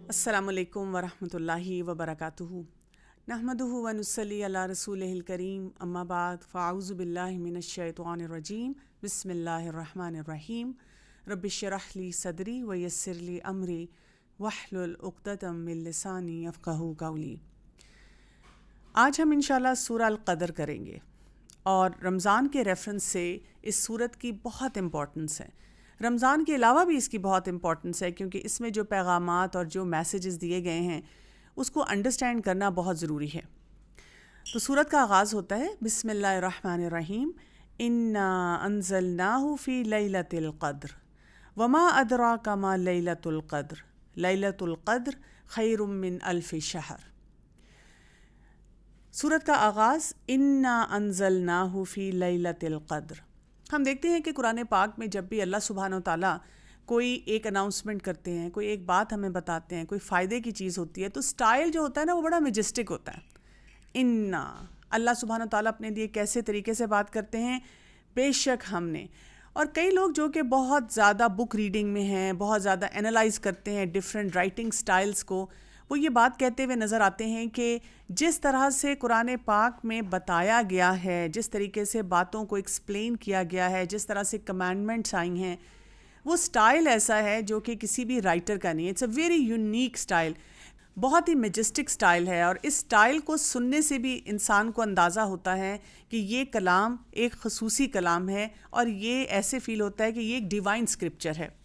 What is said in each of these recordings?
السلام علیکم ورحمۃ اللہ وبرکاتہ نحمدہ ونصلی علی رسولہ الکریم اما بعد فاعوذ باللہ من الشیطان الرجیم بسم اللہ الرحمن الرحیم رب اشرح لی صدری ویسر لی امری واحلل عقدۃ من لسانی یفقہوا قولی۔ آج ہم انشاءاللہ سورہ القدر کریں گے اور رمضان کے ریفرنس سے اس سورت کی بہت امپورٹنس ہے۔ رمضان کے علاوہ بھی اس کی بہت امپورٹنس ہے کیونکہ اس میں جو پیغامات اور جو میسیجز دیے گئے ہیں اس کو انڈرسٹینڈ کرنا بہت ضروری ہے۔ تو سورت کا آغاز ہوتا ہے بسم اللہ الرحمن الرحیم، انا انزلناہ فی لیلۃ القدر وما ادراک ما لیلۃ القدر لیلۃ القدر خیر من الف شہر۔ سورت کا آغاز انا انزلناہ فی لیلۃ القدر۔ ہم دیکھتے ہیں کہ قرآن پاک میں جب بھی اللہ سبحانہ و تعالیٰ کوئی ایک اناؤنسمنٹ کرتے ہیں، کوئی ایک بات ہمیں بتاتے ہیں، کوئی فائدے کی چیز ہوتی ہے، تو سٹائل جو ہوتا ہے نا وہ بڑا میجسٹک ہوتا ہے۔ انا، اللہ سبحانہ و تعالیٰ اپنے لیے کیسے طریقے سے بات کرتے ہیں، بے شک ہم نے۔ اور کئی لوگ جو کہ بہت زیادہ بک ریڈنگ میں ہیں، بہت زیادہ انالائز کرتے ہیں ڈفرینٹ رائٹنگ سٹائلز کو، وہ یہ بات کہتے ہوئے نظر آتے ہیں کہ جس طرح سے قرآن پاک میں بتایا گیا ہے، جس طریقے سے باتوں کو ایکسپلین کیا گیا ہے، جس طرح سے کمانڈمنٹس آئی ہیں، وہ سٹائل ایسا ہے جو کہ کسی بھی رائٹر کا نہیں ہے۔ It's a very unique style, بہت ہی میجسٹک سٹائل ہے، اور اس سٹائل کو سننے سے بھی انسان کو اندازہ ہوتا ہے کہ یہ کلام ایک خصوصی کلام ہے، اور یہ ایسے فیل ہوتا ہے کہ یہ ایک ڈیوائن اسکرپچر ہے۔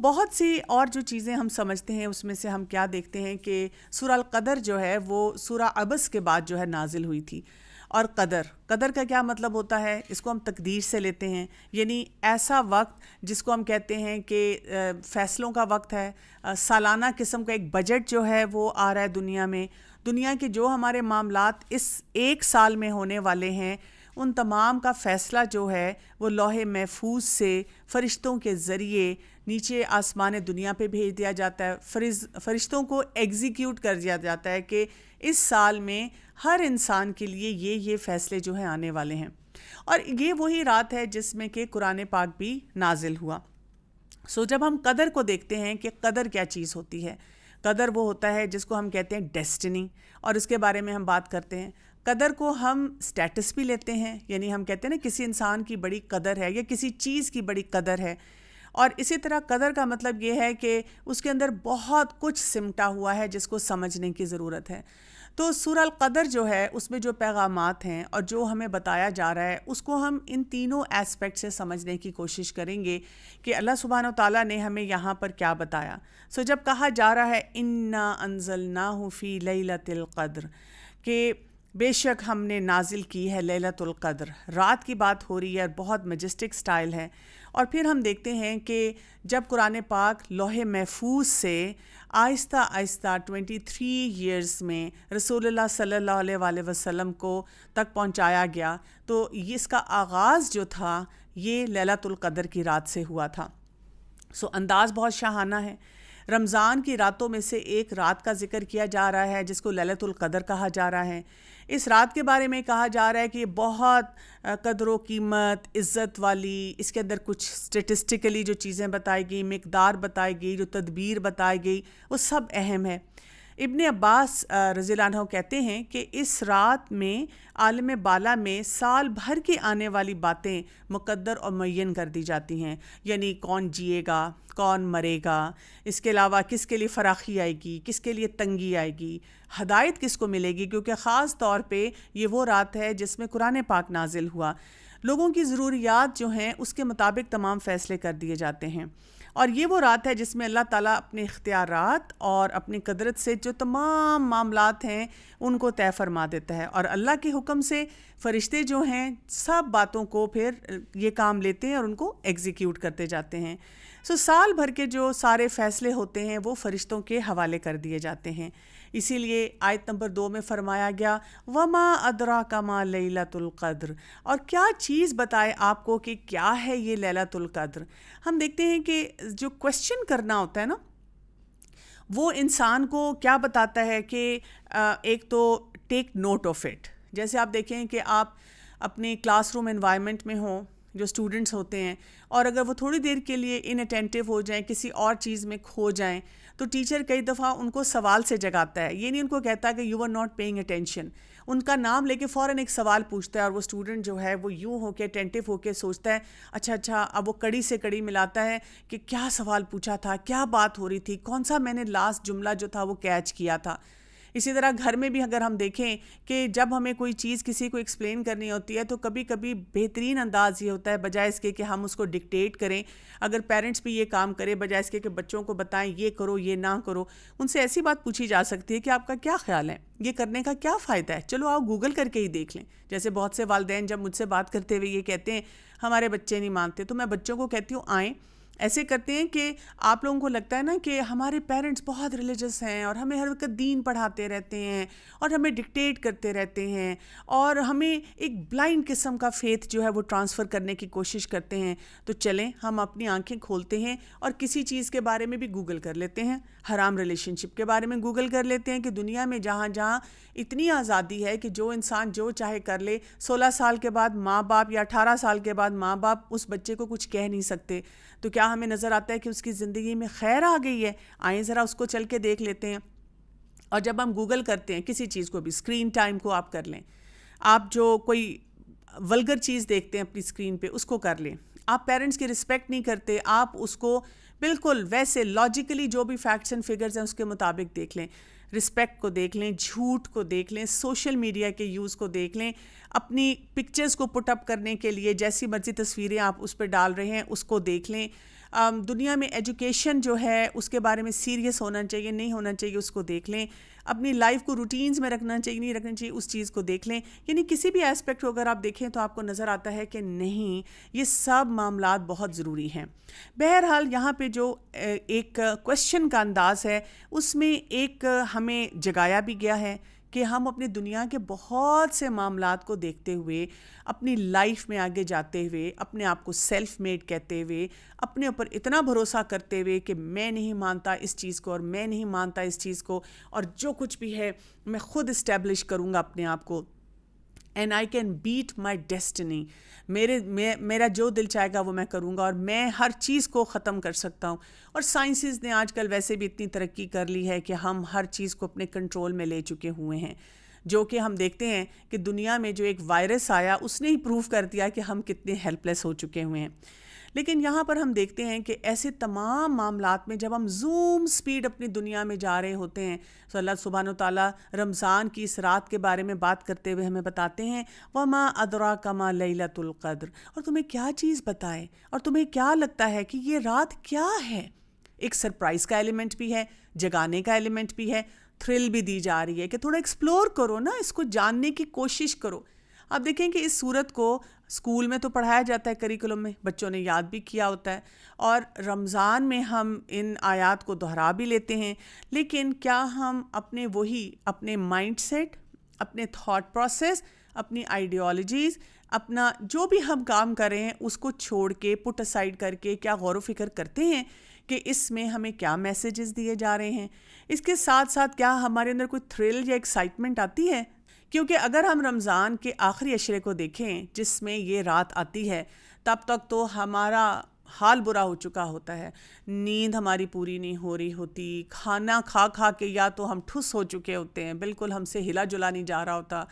بہت سی اور جو چیزیں ہم سمجھتے ہیں اس میں سے ہم کیا دیکھتے ہیں کہ سورہ القدر جو ہے وہ سورہ عبس کے بعد جو ہے نازل ہوئی تھی۔ اور قدر کا کیا مطلب ہوتا ہے؟ اس کو ہم تقدیر سے لیتے ہیں، یعنی ایسا وقت جس کو ہم کہتے ہیں کہ فیصلوں کا وقت ہے، سالانہ قسم کا ایک بجٹ جو ہے وہ آ رہا ہے دنیا میں، دنیا کے جو ہمارے معاملات اس ایک سال میں ہونے والے ہیں ان تمام کا فیصلہ جو ہے وہ لوح محفوظ سے فرشتوں کے ذریعے نیچے آسمان دنیا پہ بھیج دیا جاتا ہے۔ فرشتوں کو ایگزیکیوٹ کر دیا جاتا ہے کہ اس سال میں ہر انسان کے لیے یہ فیصلے جو ہیں آنے والے ہیں، اور یہ وہی رات ہے جس میں کہ قرآن پاک بھی نازل ہوا۔ جب ہم قدر کو دیکھتے ہیں کہ قدر کیا چیز ہوتی ہے، قدر وہ ہوتا ہے جس کو ہم کہتے ہیں ڈیسٹنی، اور اس کے بارے میں ہم بات کرتے ہیں۔ قدر کو ہم سٹیٹس بھی لیتے ہیں، یعنی ہم کہتے ہیں نا کسی انسان کی بڑی قدر ہے یا کسی چیز کی بڑی قدر ہے، اور اسی طرح قدر کا مطلب یہ ہے کہ اس کے اندر بہت کچھ سمٹا ہوا ہے جس کو سمجھنے کی ضرورت ہے۔ تو سورہ القدر جو ہے اس میں جو پیغامات ہیں اور جو ہمیں بتایا جا رہا ہے اس کو ہم ان تینوں ایسپیکٹ سے سمجھنے کی کوشش کریں گے کہ اللہ سبحانہ و تعالیٰ نے ہمیں یہاں پر کیا بتایا۔ جب کہا جا رہا ہے انا انزلناہ فی لیلۃ القدر، کہ بے شک ہم نے نازل کی ہے لیلۃ القدر، رات کی بات ہو رہی ہے، بہت میجسٹک سٹائل ہے۔ اور پھر ہم دیکھتے ہیں کہ جب قرآن پاک لوح محفوظ سے آہستہ آہستہ 23 ایئرز میں رسول اللہ صلی اللہ علیہ وآلہ وسلم کو تک پہنچایا گیا، تو اس کا آغاز جو تھا یہ لیلۃ القدر کی رات سے ہوا تھا۔ انداز بہت شاہانہ ہے۔ رمضان کی راتوں میں سے ایک رات کا ذکر کیا جا رہا ہے جس کو لیلۃ القدر کہا جا رہا ہے۔ اس رات کے بارے میں کہا جا رہا ہے کہ یہ بہت قدر و قیمت، عزت والی، اس کے اندر کچھ اسٹیٹسٹیکلی جو چیزیں بتائی گئی، مقدار بتائی گئی، جو تدبیر بتائی گئی، وہ سب اہم ہے۔ ابن عباس رضی اللہ عنہ کہتے ہیں کہ اس رات میں عالم بالا میں سال بھر کی آنے والی باتیں مقدر اور معین کر دی جاتی ہیں، یعنی کون جیے گا، کون مرے گا، اس کے علاوہ کس کے لیے فراخی آئے گی، کس کے لیے تنگی آئے گی، ہدایت کس کو ملے گی، کیونکہ خاص طور پہ یہ وہ رات ہے جس میں قرآن پاک نازل ہوا۔ لوگوں کی ضروریات جو ہیں اس کے مطابق تمام فیصلے کر دیے جاتے ہیں، اور یہ وہ رات ہے جس میں اللہ تعالیٰ اپنے اختیارات اور اپنی قدرت سے جو تمام معاملات ہیں ان کو طے فرما دیتا ہے، اور اللہ کے حکم سے فرشتے جو ہیں سب باتوں کو پھر یہ کام لیتے ہیں اور ان کو ایگزیکیوٹ کرتے جاتے ہیں۔ سال بھر کے جو سارے فیصلے ہوتے ہیں وہ فرشتوں کے حوالے کر دیے جاتے ہیں۔ اسی لیے آیت نمبر 2 میں فرمایا گیا وما ادراک ما لیلۃ القدر، اور کیا چیز بتائے آپ کو کہ کیا ہے یہ لیلۃ القدر۔ ہم دیکھتے ہیں کہ جو کویسچن کرنا ہوتا ہے نا وہ انسان کو کیا بتاتا ہے کہ ایک تو ٹیک نوٹ آف اٹ۔ جیسے آپ دیکھیں کہ آپ اپنے کلاس روم انوائرمنٹ میں ہوں جو اسٹوڈنٹس ہوتے ہیں، اور اگر وہ تھوڑی دیر کے لیے ان اٹینٹیو ہو جائیں، کسی اور چیز میں کھو جائیں، تو ٹیچر کئی دفعہ ان کو سوال سے جگاتا ہے. یہ نہیں ان کو کہتا کہ you are not paying attention, ان کا نام لے کے فوراً ایک سوال پوچھتا ہے، اور وہ اسٹوڈنٹ جو ہے وہ یوں ہو کے اٹینٹیو ہو کے سوچتا ہے اچھا اب وہ کڑی سے کڑی ملاتا ہے کہ کیا سوال پوچھا تھا، کیا بات ہو رہی تھی، کون سا میں نے لاسٹ جملہ جو تھا وہ کیچ کیا تھا. اسی طرح گھر میں بھی اگر ہم دیکھیں کہ جب ہمیں کوئی چیز کسی کو ایکسپلین کرنی ہوتی ہے تو کبھی کبھی بہترین انداز یہ ہوتا ہے بجائے اس کے کہ ہم اس کو ڈکٹیٹ کریں. اگر پیرنٹس بھی یہ کام کریں بجائے اس کے کہ بچوں کو بتائیں یہ کرو یہ نہ کرو، ان سے ایسی بات پوچھی جا سکتی ہے کہ آپ کا کیا خیال ہے، یہ کرنے کا کیا فائدہ ہے، چلو آپ گوگل کر کے ہی دیکھ لیں. جیسے بہت سے والدین جب مجھ سے بات کرتے ہوئے یہ کہتے ہیں ہمارے بچے نہیں مانتے، تو میں بچوں کو کہتی ہوں آئیں. ایسے کرتے ہیں کہ آپ لوگوں کو لگتا ہے نا کہ ہمارے پیرنٹس بہت ریلیجس ہیں اور ہمیں ہر وقت دین پڑھاتے رہتے ہیں اور ہمیں ڈکٹیٹ کرتے رہتے ہیں اور ہمیں ایک بلائنڈ قسم کا فیتھ جو ہے وہ ٹرانسفر کرنے کی کوشش کرتے ہیں. تو چلیں ہم اپنی آنکھیں کھولتے ہیں اور کسی چیز کے بارے میں بھی گوگل کر لیتے ہیں، حرام ریلیشن شپ کے بارے میں گوگل کر لیتے ہیں کہ دنیا میں جہاں جہاں اتنی آزادی ہے کہ جو انسان جو چاہے کر لے، 16 سال کے بعد ماں باپ یا 18 سال کے بعد ماں باپ اس بچے کو کچھ کہہ نہیں سکتے. تو کیا ہمیں نظر آتا ہے کہ اس کی زندگی میں خیر آ گئی ہے؟ آئیں ذرا اس کو چل کے دیکھ لیتے ہیں. اور جب ہم گوگل کرتے ہیں کسی چیز کو بھی، اسکرین ٹائم کو آپ کر لیں، آپ جو کوئی ولگر چیز دیکھتے ہیں اپنی اسکرین پہ اس کو کر لیں. آپ پیرنٹس کی رسپیکٹ نہیں کرتے، آپ اس کو بالکل ویسے لاجیکلی جو بھی فیکٹس اینڈ فگرز ہیں اس کے مطابق دیکھ لیں. رسپیکٹ کو دیکھ لیں، جھوٹ کو دیکھ لیں، سوشل میڈیا کے یوز کو دیکھ لیں، اپنی پکچرز کو پٹ اپ کرنے کے لیے جیسی مرضی تصویریں آپ اس پہ ڈال رہے ہیں اس کو دیکھ لیں. دنیا میں ایجوکیشن جو ہے اس کے بارے میں سیریس ہونا چاہیے نہیں ہونا چاہیے اس کو دیکھ لیں. اپنی لائف کو روٹینز میں رکھنا چاہیے نہیں رکھنا چاہیے اس چیز کو دیکھ لیں. یعنی کسی بھی ایسپیکٹ کو اگر آپ دیکھیں تو آپ کو نظر آتا ہے کہ نہیں، یہ سب معاملات بہت ضروری ہیں. بہرحال یہاں پہ جو ایک کویسچن کا انداز ہے اس میں ایک ہمیں جگایا بھی گیا ہے کہ ہم اپنی دنیا کے بہت سے معاملات کو دیکھتے ہوئے، اپنی لائف میں آگے جاتے ہوئے، اپنے آپ کو سیلف میڈ کہتے ہوئے، اپنے اوپر اتنا بھروسہ کرتے ہوئے کہ میں نہیں مانتا اس چیز کو اور میں نہیں مانتا اس چیز کو، اور جو کچھ بھی ہے میں خود اسٹیبلش کروں گا اپنے آپ کو، and I can beat my destiny, میرا جو دل چاہے گا وہ میں کروں گا اور میں ہر چیز کو ختم کر سکتا ہوں. اور سائنسز نے آج کل ویسے بھی اتنی ترقی کر لی ہے کہ ہم ہر چیز کو اپنے کنٹرول میں لے چکے ہوئے ہیں، جو کہ ہم دیکھتے ہیں کہ دنیا میں جو ایک وائرس آیا اس نے ہی پروف کر دیا کہ ہم کتنے ہیلپ لیس ہو چکے ہوئے ہیں. لیکن یہاں پر ہم دیکھتے ہیں کہ ایسے تمام معاملات میں جب ہم زوم سپیڈ اپنی دنیا میں جا رہے ہوتے ہیں تو اللہ سبحانہ و تعالیٰ رمضان کی اس رات کے بارے میں بات کرتے ہوئے ہمیں بتاتے ہیں وَمَا أَدْرَاكَ مَا لَيْلَةُ الْقَدْرِ، اور تمہیں کیا چیز بتائے اور تمہیں کیا لگتا ہے کہ یہ رات کیا ہے. ایک سرپرائز کا ایلیمنٹ بھی ہے، جگانے کا ایلیمنٹ بھی ہے، تھرل بھی دی جا رہی ہے کہ تھوڑا ایکسپلور کرو نا، اس کو جاننے کی کوشش کرو. آپ دیکھیں کہ اس صورت کو اسکول میں تو پڑھایا جاتا ہے، کریکولم میں بچوں نے یاد بھی کیا ہوتا ہے، اور رمضان میں ہم ان آیات کو دہرا بھی لیتے ہیں. لیکن کیا ہم اپنے مائنڈ سیٹ، اپنے تھاٹ پروسیس، اپنی آئیڈیالوجیز، اپنا جو بھی ہم کام کر رہے ہیں اس کو چھوڑ کے پٹ اسائڈ کر کے کیا غور و فکر کرتے ہیں کہ اس میں ہمیں کیا میسیجز دیے جا رہے ہیں؟ اس کے ساتھ ساتھ کیا ہمارے اندر کوئی تھرل یا ایکسائٹمنٹ آتی ہے؟ کیونکہ اگر ہم رمضان کے آخری عشرے کو دیکھیں جس میں یہ رات آتی ہے، تب تک تو ہمارا حال برا ہو چکا ہوتا ہے، نیند ہماری پوری نہیں ہو رہی ہوتی، کھانا کھا کھا کے یا تو ہم ٹھس ہو چکے ہوتے ہیں، بالکل ہم سے ہلا جلا نہیں جا رہا ہوتا،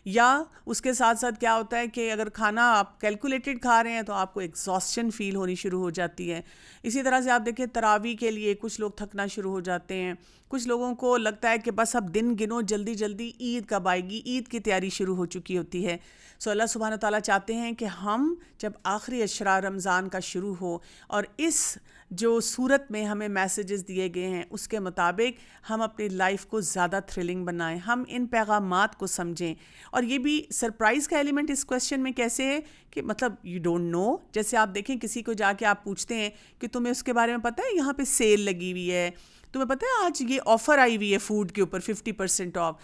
یا اس کے ساتھ ساتھ کیا ہوتا ہے کہ اگر کھانا آپ کیلکولیٹڈ کھا رہے ہیں تو آپ کو ایگزاسشن فیل ہونی شروع ہو جاتی ہے. اسی طرح سے آپ دیکھیں تراویح کے لیے کچھ لوگ تھکنا شروع ہو جاتے ہیں، کچھ لوگوں کو لگتا ہے کہ بس اب دن گنو، جلدی جلدی عید کب آئے گی، عید کی تیاری شروع ہو چکی ہوتی ہے. سو اللہ سبحانہ تعالیٰ چاہتے ہیں کہ ہم جب آخری عشرہ رمضان کا شروع ہو اور اس جو صورت میں ہمیں میسیجز دیے گئے ہیں اس کے مطابق ہم اپنی لائف کو زیادہ تھرلنگ بنائیں، ہم ان پیغامات کو سمجھیں. اور یہ بھی سرپرائز کا ایلیمنٹ اس کویسچن میں کیسے ہے کہ مطلب یو ڈونٹ نو، جیسے آپ دیکھیں کسی کو جا کے آپ پوچھتے ہیں کہ تمہیں اس کے بارے میں پتہ ہے یہاں پہ سیل لگی ہوئی ہے، تمہیں پتہ ہے آج یہ آفر آئی ہوئی ہے فوڈ کے اوپر 50% آف،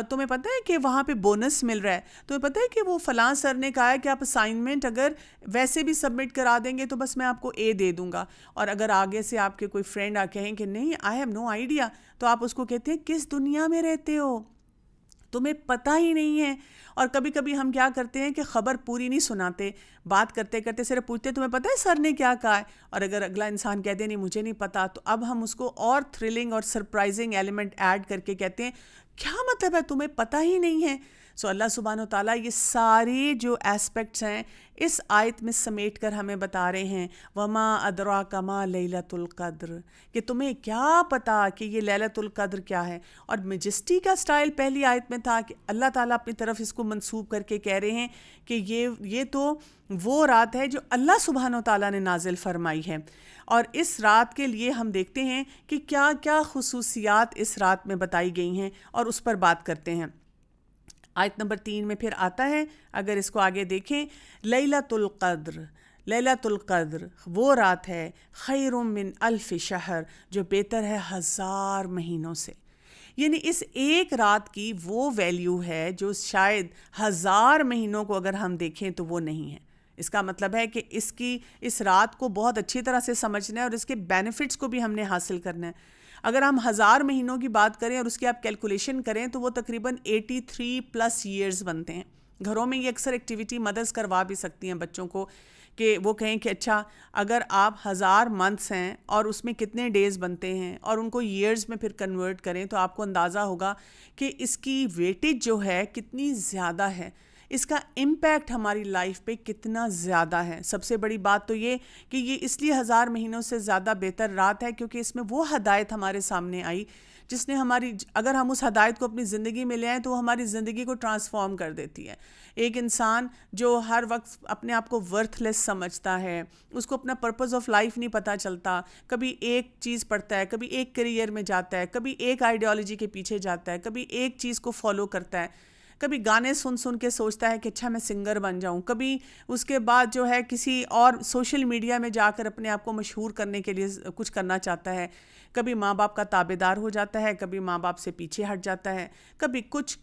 تمہیں پتہ ہے کہ وہاں پہ بونس مل رہا ہے، تمہیں پتہ ہے کہ وہ فلاں سر نے کہا ہے کہ آپ اسائنمنٹ اگر ویسے بھی سبمٹ کرا دیں گے تو بس میں آپ کو اے دے دوں گا. اور اگر آگے سے آپ کے کوئی فرینڈ کہیں کہ نہیں آئی ہیو نو آئیڈیا، تو آپ اس کو کہتے ہیں کس دنیا میں رہتے ہو، تمہیں پتہ ہی نہیں ہے. اور کبھی کبھی ہم کیا کرتے ہیں کہ خبر پوری نہیں سناتے, بات کرتے کرتے صرف پوچھتے تمہیں پتہ ہے سر نے کیا کہا ہے, اور اگر اگلا انسان کہہ دے نہیں مجھے نہیں پتا, تو اب ہم اس کو اور تھرلنگ اور سرپرائزنگ ایلیمنٹ ایڈ کر کے کہتے ہیں کیا مطلب ہے تمہیں پتہ ہی نہیں ہے. سو اللہ سبحانہ و تعالیٰ یہ سارے جو اسپیکٹس ہیں اس آیت میں سمیٹ کر ہمیں بتا رہے ہیں, وما ادراک ما لیلۃ القدر, کہ تمہیں کیا پتا کہ یہ لیلۃ القدر کیا ہے. اور میجسٹی کا سٹائل پہلی آیت میں تھا کہ اللہ تعالیٰ اپنی طرف اس کو منسوب کر کے کہہ رہے ہیں کہ یہ تو وہ رات ہے جو اللہ سبحانہ و تعالیٰ نے نازل فرمائی ہے. اور اس رات کے لیے ہم دیکھتے ہیں کہ کیا کیا خصوصیات اس رات میں بتائی گئی ہیں اور اس پر بات کرتے ہیں. آیت نمبر 3 میں پھر آتا ہے, اگر اس کو آگے دیکھیں, لیلۃ القدر, لیلۃ القدر وہ رات ہے خیر من الف شہر, جو بہتر ہے 1000 مہینوں سے. یعنی اس ایک رات کی وہ ویلیو ہے جو شاید 1000 مہینوں کو اگر ہم دیکھیں تو وہ نہیں ہے. اس کا مطلب ہے کہ اس رات کو بہت اچھی طرح سے سمجھنا ہے اور اس کے بینیفٹس کو بھی ہم نے حاصل کرنا ہے. اگر ہم 1000 مہینوں کی بات کریں اور اس کی آپ کیلکولیشن کریں تو وہ تقریباً 83+ ایئرز بنتے ہیں. گھروں میں یہ اکثر ایکٹیویٹی مدرس کروا بھی سکتی ہیں بچوں کو, کہ وہ کہیں کہ اچھا اگر آپ 1000 منتھس ہیں اور اس میں کتنے ڈیز بنتے ہیں اور ان کو ایئرز میں پھر کنورٹ کریں تو آپ کو اندازہ ہوگا کہ اس کی ویٹیج جو ہے کتنی زیادہ ہے, اس کا امپیکٹ ہماری لائف پہ کتنا زیادہ ہے. سب سے بڑی بات تو یہ کہ یہ اس لیے 1000 مہینوں سے زیادہ بہتر رات ہے کیونکہ اس میں وہ ہدایت ہمارے سامنے آئی جس نے اگر ہم اس ہدایت کو اپنی زندگی میں لے آئیں تو وہ ہماری زندگی کو ٹرانسفارم کر دیتی ہے. ایک انسان جو ہر وقت اپنے آپ کو ورتھ لیس سمجھتا ہے, اس کو اپنا پرپز آف لائف نہیں پتہ چلتا, کبھی ایک چیز پڑھتا ہے, کبھی ایک کیریئر میں جاتا ہے, کبھی ایک آئیڈیالوجی کے پیچھے جاتا ہے, کبھی ایک چیز کو فالو کرتا ہے, کبھی گانے سن کے سوچتا ہے کہ اچھا میں سنگر بن جاؤں, کبھی اس کے بعد جو ہے کسی اور سوشل میڈیا میں جا کر اپنے آپ کو مشہور کرنے کے لیے کچھ کرنا چاہتا ہے, کبھی ماں باپ کا تابعدار ہو جاتا ہے, کبھی ماں باپ سے پیچھے ہٹ جاتا ہے, کبھی کچھ,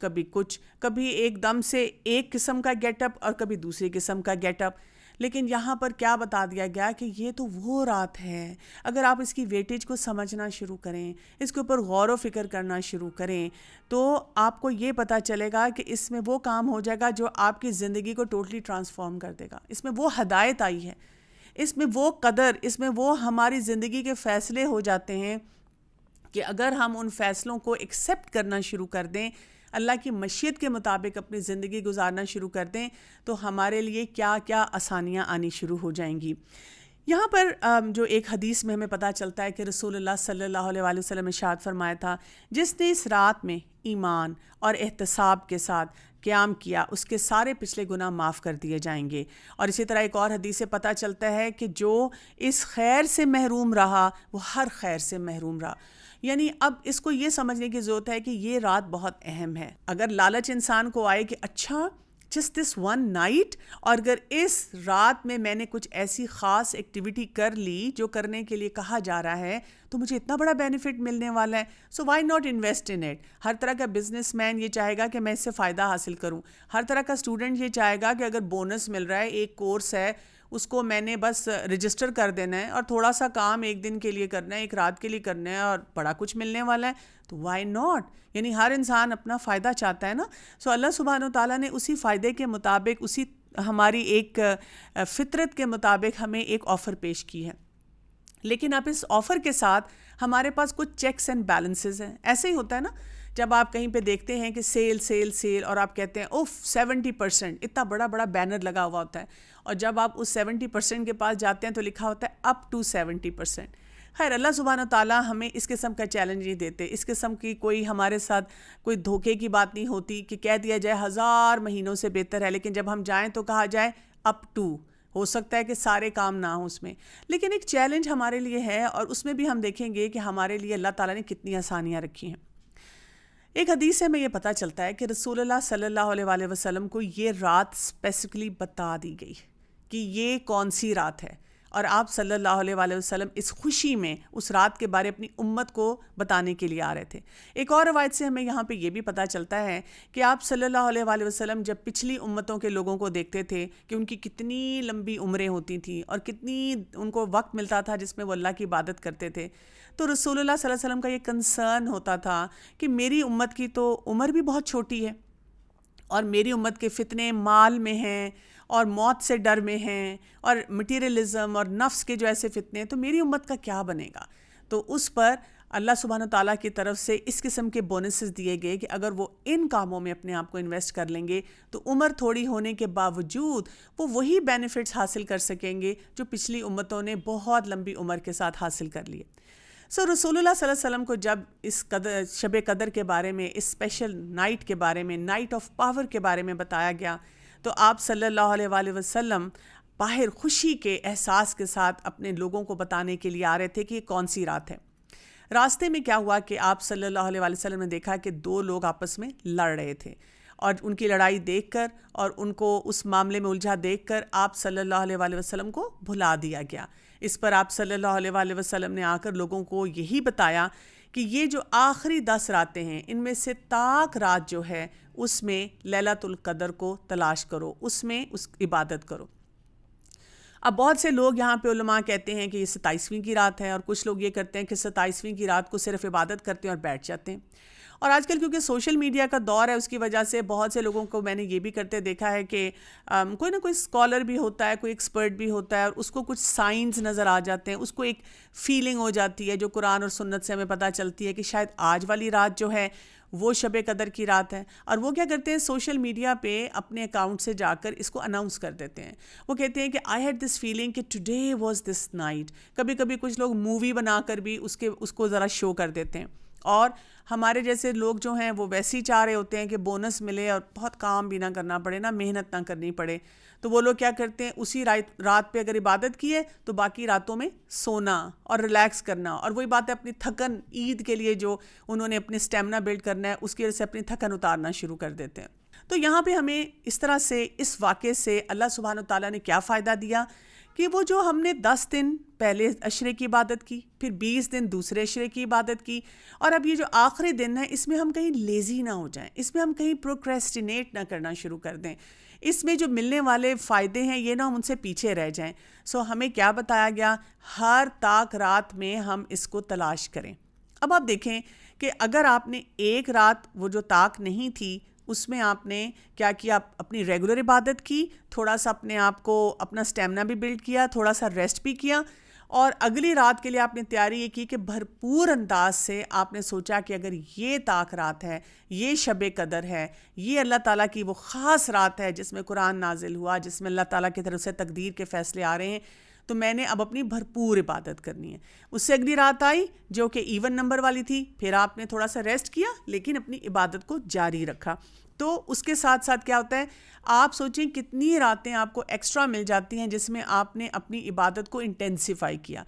کبھی ایک دم سے ایک قسم کا گیٹ اپ اور کبھی دوسری قسم کا گیٹ اپ. لیکن یہاں پر کیا بتا دیا گیا کہ یہ تو وہ رات ہے, اگر آپ اس کی ویٹیج کو سمجھنا شروع کریں, اس کے اوپر غور و فکر کرنا شروع کریں, تو آپ کو یہ پتہ چلے گا کہ اس میں وہ کام ہو جائے گا جو آپ کی زندگی کو ٹوٹلی ٹرانسفارم کر دے گا. اس میں وہ ہدایت آئی ہے, اس میں وہ قدر, اس میں وہ ہماری زندگی کے فیصلے ہو جاتے ہیں کہ اگر ہم ان فیصلوں کو ایکسیپٹ کرنا شروع کر دیں, اللہ کی مشیت کے مطابق اپنی زندگی گزارنا شروع کر دیں, تو ہمارے لیے کیا کیا آسانیاں آنی شروع ہو جائیں گی. یہاں پر جو ایک حدیث میں ہمیں پتہ چلتا ہے کہ رسول اللہ صلی اللہ علیہ وآلہ وسلم نے ارشاد فرمایا تھا, جس نے اس رات میں ایمان اور احتساب کے ساتھ قیام کیا اس کے سارے پچھلے گناہ معاف کر دیے جائیں گے. اور اسی طرح ایک اور حدیث سے پتہ چلتا ہے کہ جو اس خیر سے محروم رہا وہ ہر خیر سے محروم رہا. یعنی اب اس کو یہ سمجھنے کی ضرورت ہے کہ یہ رات بہت اہم ہے. اگر لالچ انسان کو آئے کہ اچھا جسٹ دس ون نائٹ, اور اگر اس رات میں نے کچھ ایسی خاص ایکٹیویٹی کر لی جو کرنے کے لیے کہا جا رہا ہے تو مجھے اتنا بڑا بینیفٹ ملنے والا ہے, so why not invest in it. ہر طرح کا بزنس مین یہ چاہے گا کہ میں اس سے فائدہ حاصل کروں, ہر طرح کا اسٹوڈنٹ یہ چاہے گا کہ اگر بونس مل رہا ہے, ایک کورس ہے اس کو میں نے بس رجسٹر کر دینا ہے اور تھوڑا سا کام ایک دن کے لیے کرنا ہے, ایک رات کے لیے کرنا ہے اور بڑا کچھ ملنے والا ہے, تو وائی ناٹ. یعنی ہر انسان اپنا فائدہ چاہتا ہے نا. سو اللہ سبحانہ و تعالیٰ نے اسی فائدے کے مطابق, اسی ہماری ایک فطرت کے مطابق ہمیں ایک آفر پیش کی ہے. لیکن اب اس آفر کے ساتھ ہمارے پاس کچھ چیکس اینڈ بیلنسز ہیں. ایسے ہی ہوتا ہے نا, جب آپ کہیں پہ دیکھتے ہیں کہ سیل سیل سیل اور آپ کہتے ہیں اوف 70%, اتنا بڑا بڑا بینر لگا ہوا ہوتا ہے, اور جب آپ اس 70% کے پاس جاتے ہیں تو لکھا ہوتا ہے اپ ٹو 70%. خیر, اللہ سبحانہ تعالیٰ ہمیں اس قسم کا چیلنج نہیں دیتے, اس قسم کی کوئی ہمارے ساتھ کوئی دھوکے کی بات نہیں ہوتی کہ کہہ دیا جائے 1000 مہینوں سے بہتر ہے, لیکن جب ہم جائیں تو کہا جائے اپ ٹو. ہو سکتا ہے کہ سارے کام نہ ہوں اس میں, لیکن ایک چیلنج ہمارے لیے ہے, اور اس میں بھی ہم دیکھیں گے کہ ہمارے لیے اللہ تعالیٰ نے کتنی آسانیاں رکھی ہیں. ایک حدیث سے ہمیں یہ پتہ چلتا ہے کہ رسول اللہ صلی اللہ علیہ وآلہ وسلم کو یہ رات اسپیسیفکلی بتا دی گئی کہ یہ کون سی رات ہے. اور آپ صلی اللہ علیہ وآلہ وسلم اس خوشی میں اس رات کے بارے اپنی امت کو بتانے کے لیے آ رہے تھے۔ ایک اور روایت سے ہمیں یہاں پہ یہ بھی پتہ چلتا ہے کہ آپ صلی اللہ علیہ وآلہ وسلم جب پچھلی امتوں کے لوگوں کو دیکھتے تھے کہ ان کی کتنی لمبی عمریں ہوتی تھیں اور کتنی ان کو وقت ملتا تھا جس میں وہ اللہ کی عبادت کرتے تھے، تو رسول اللہ صلی اللہ علیہ وسلم کا یہ کنسرن ہوتا تھا کہ میری امت کی تو عمر بھی بہت چھوٹی ہے اور میری امت کے فتنے مال میں ہیں اور موت سے ڈر میں ہیں اور مٹیریلزم اور نفس کے جو ایسے فتنے ہیں، تو میری امت کا کیا بنے گا؟ تو اس پر اللہ سبحانہ تعالیٰ کی طرف سے اس قسم کے بونسز دیے گئے کہ اگر وہ ان کاموں میں اپنے آپ کو انویسٹ کر لیں گے تو عمر تھوڑی ہونے کے باوجود وہ وہی بینیفٹس حاصل کر سکیں گے جو پچھلی امتوں نے بہت لمبی عمر کے ساتھ حاصل کر لیے۔ رسول اللہ صلی اللہ علیہ وسلم کو جب اس شب قدر کے بارے میں، اس اسپیشل نائٹ کے بارے میں، نائٹ آف پاور کے بارے میں بتایا گیا، تو آپ صلی اللہ علیہ وآلہ وسلم باہر خوشی کے احساس کے ساتھ اپنے لوگوں کو بتانے کے لیے آ رہے تھے کہ یہ کون سی رات ہے۔ راستے میں کیا ہوا کہ آپ صلی اللہ علیہ وآلہ وسلم نے دیکھا کہ دو لوگ آپس میں لڑ رہے تھے، اور ان کی لڑائی دیکھ کر اور ان کو اس معاملے میں الجھا دیکھ کر آپ صلی اللہ علیہ وآلہ وسلم کو بھلا دیا گیا۔ اس پر آپ صلی اللہ علیہ وآلہ وسلم نے آ کر لوگوں کو یہی بتایا کہ یہ جو آخری 10 راتیں ہیں، ان میں سے طاق رات جو ہے اس میں لیلۃ القدر کو تلاش کرو، اس میں اس عبادت کرو۔ اب بہت سے لوگ یہاں پہ علماء کہتے ہیں کہ یہ 27ویں کی رات ہے، اور کچھ لوگ یہ کرتے ہیں کہ 27ویں کی رات کو صرف عبادت کرتے ہیں اور بیٹھ جاتے ہیں۔ اور آج کل کیونکہ سوشل میڈیا کا دور ہے، اس کی وجہ سے بہت سے لوگوں کو میں نے یہ بھی کرتے دیکھا ہے کہ کوئی نہ کوئی اسکالر بھی ہوتا ہے، کوئی ایکسپرٹ بھی ہوتا ہے، اور اس کو کچھ سائنز نظر آ جاتے ہیں، اس کو ایک فیلنگ ہو جاتی ہے جو قرآن اور سنت سے ہمیں پتہ چلتی ہے کہ شاید آج والی رات جو ہے وہ شب قدر کی رات ہے، اور وہ کیا کرتے ہیں سوشل میڈیا پہ اپنے اکاؤنٹ سے جا کر اس کو اناؤنس کر دیتے ہیں۔ وہ کہتے ہیں کہ آئی ہیڈ دس فیلنگ کہ ٹوڈے واز دس نائٹ۔ کبھی کبھی کچھ لوگ مووی بنا کر بھی اس کو ذرا شو کر دیتے ہیں، اور ہمارے جیسے لوگ جو ہیں وہ ویسے ہی چاہ رہے ہوتے ہیں کہ بونس ملے اور بہت کام بھی نہ کرنا پڑے، نہ محنت نہ کرنی پڑے، تو وہ لوگ کیا کرتے ہیں اسی رات پہ اگر عبادت کی ہے تو باقی راتوں میں سونا اور ریلیکس کرنا، اور وہی بات ہے اپنی تھکن عید کے لیے جو انہوں نے اپنی اسٹیمنا بلڈ کرنا ہے اس کی وجہ سے اپنی تھکن اتارنا شروع کر دیتے ہیں۔ تو یہاں پہ ہمیں اس طرح سے اس واقعے سے اللہ سبحانہ تعالیٰ نے کیا فائدہ دیا کہ وہ جو ہم نے 10 دن پہلے عشرے کی عبادت کی، پھر 20 دن دوسرے عشرے کی عبادت کی، اور اب یہ جو آخری دن ہے اس میں ہم کہیں لیزی نہ ہو جائیں، اس میں ہم کہیں پروکریسٹینیٹ نہ کرنا شروع کر دیں، اس میں جو ملنے والے فائدے ہیں یہ نہ ہم ان سے پیچھے رہ جائیں۔ ہمیں کیا بتایا گیا؟ ہر طاق رات میں ہم اس کو تلاش کریں۔ اب آپ دیکھیں کہ اگر آپ نے ایک رات وہ جو طاق نہیں تھی اس میں آپ نے کیا کیا، اپنی ریگولر عبادت کی، تھوڑا سا اپنے آپ کو اپنا اسٹیمنا بھی بلڈ کیا، تھوڑا سا ریسٹ بھی کیا، اور اگلی رات کے لیے آپ نے تیاری یہ کی کہ بھرپور انداز سے آپ نے سوچا کہ اگر یہ طاق رات ہے، یہ شب قدر ہے، یہ اللہ تعالیٰ کی وہ خاص رات ہے جس میں قرآن نازل ہوا، جس میں اللہ تعالیٰ کی طرف سے تقدیر کے فیصلے آ رہے ہیں، تو میں نے اب اپنی بھرپور عبادت کرنی ہے۔ اس سے اگلی رات آئی جو کہ ایون نمبر والی تھی، پھر آپ نے تھوڑا سا ریسٹ کیا لیکن اپنی عبادت کو جاری رکھا۔ تو اس کے ساتھ ساتھ کیا ہوتا ہے، آپ سوچیں کتنی راتیں آپ کو ایکسٹرا مل جاتی ہیں جس میں آپ نے اپنی عبادت کو انٹینسیفائی کیا۔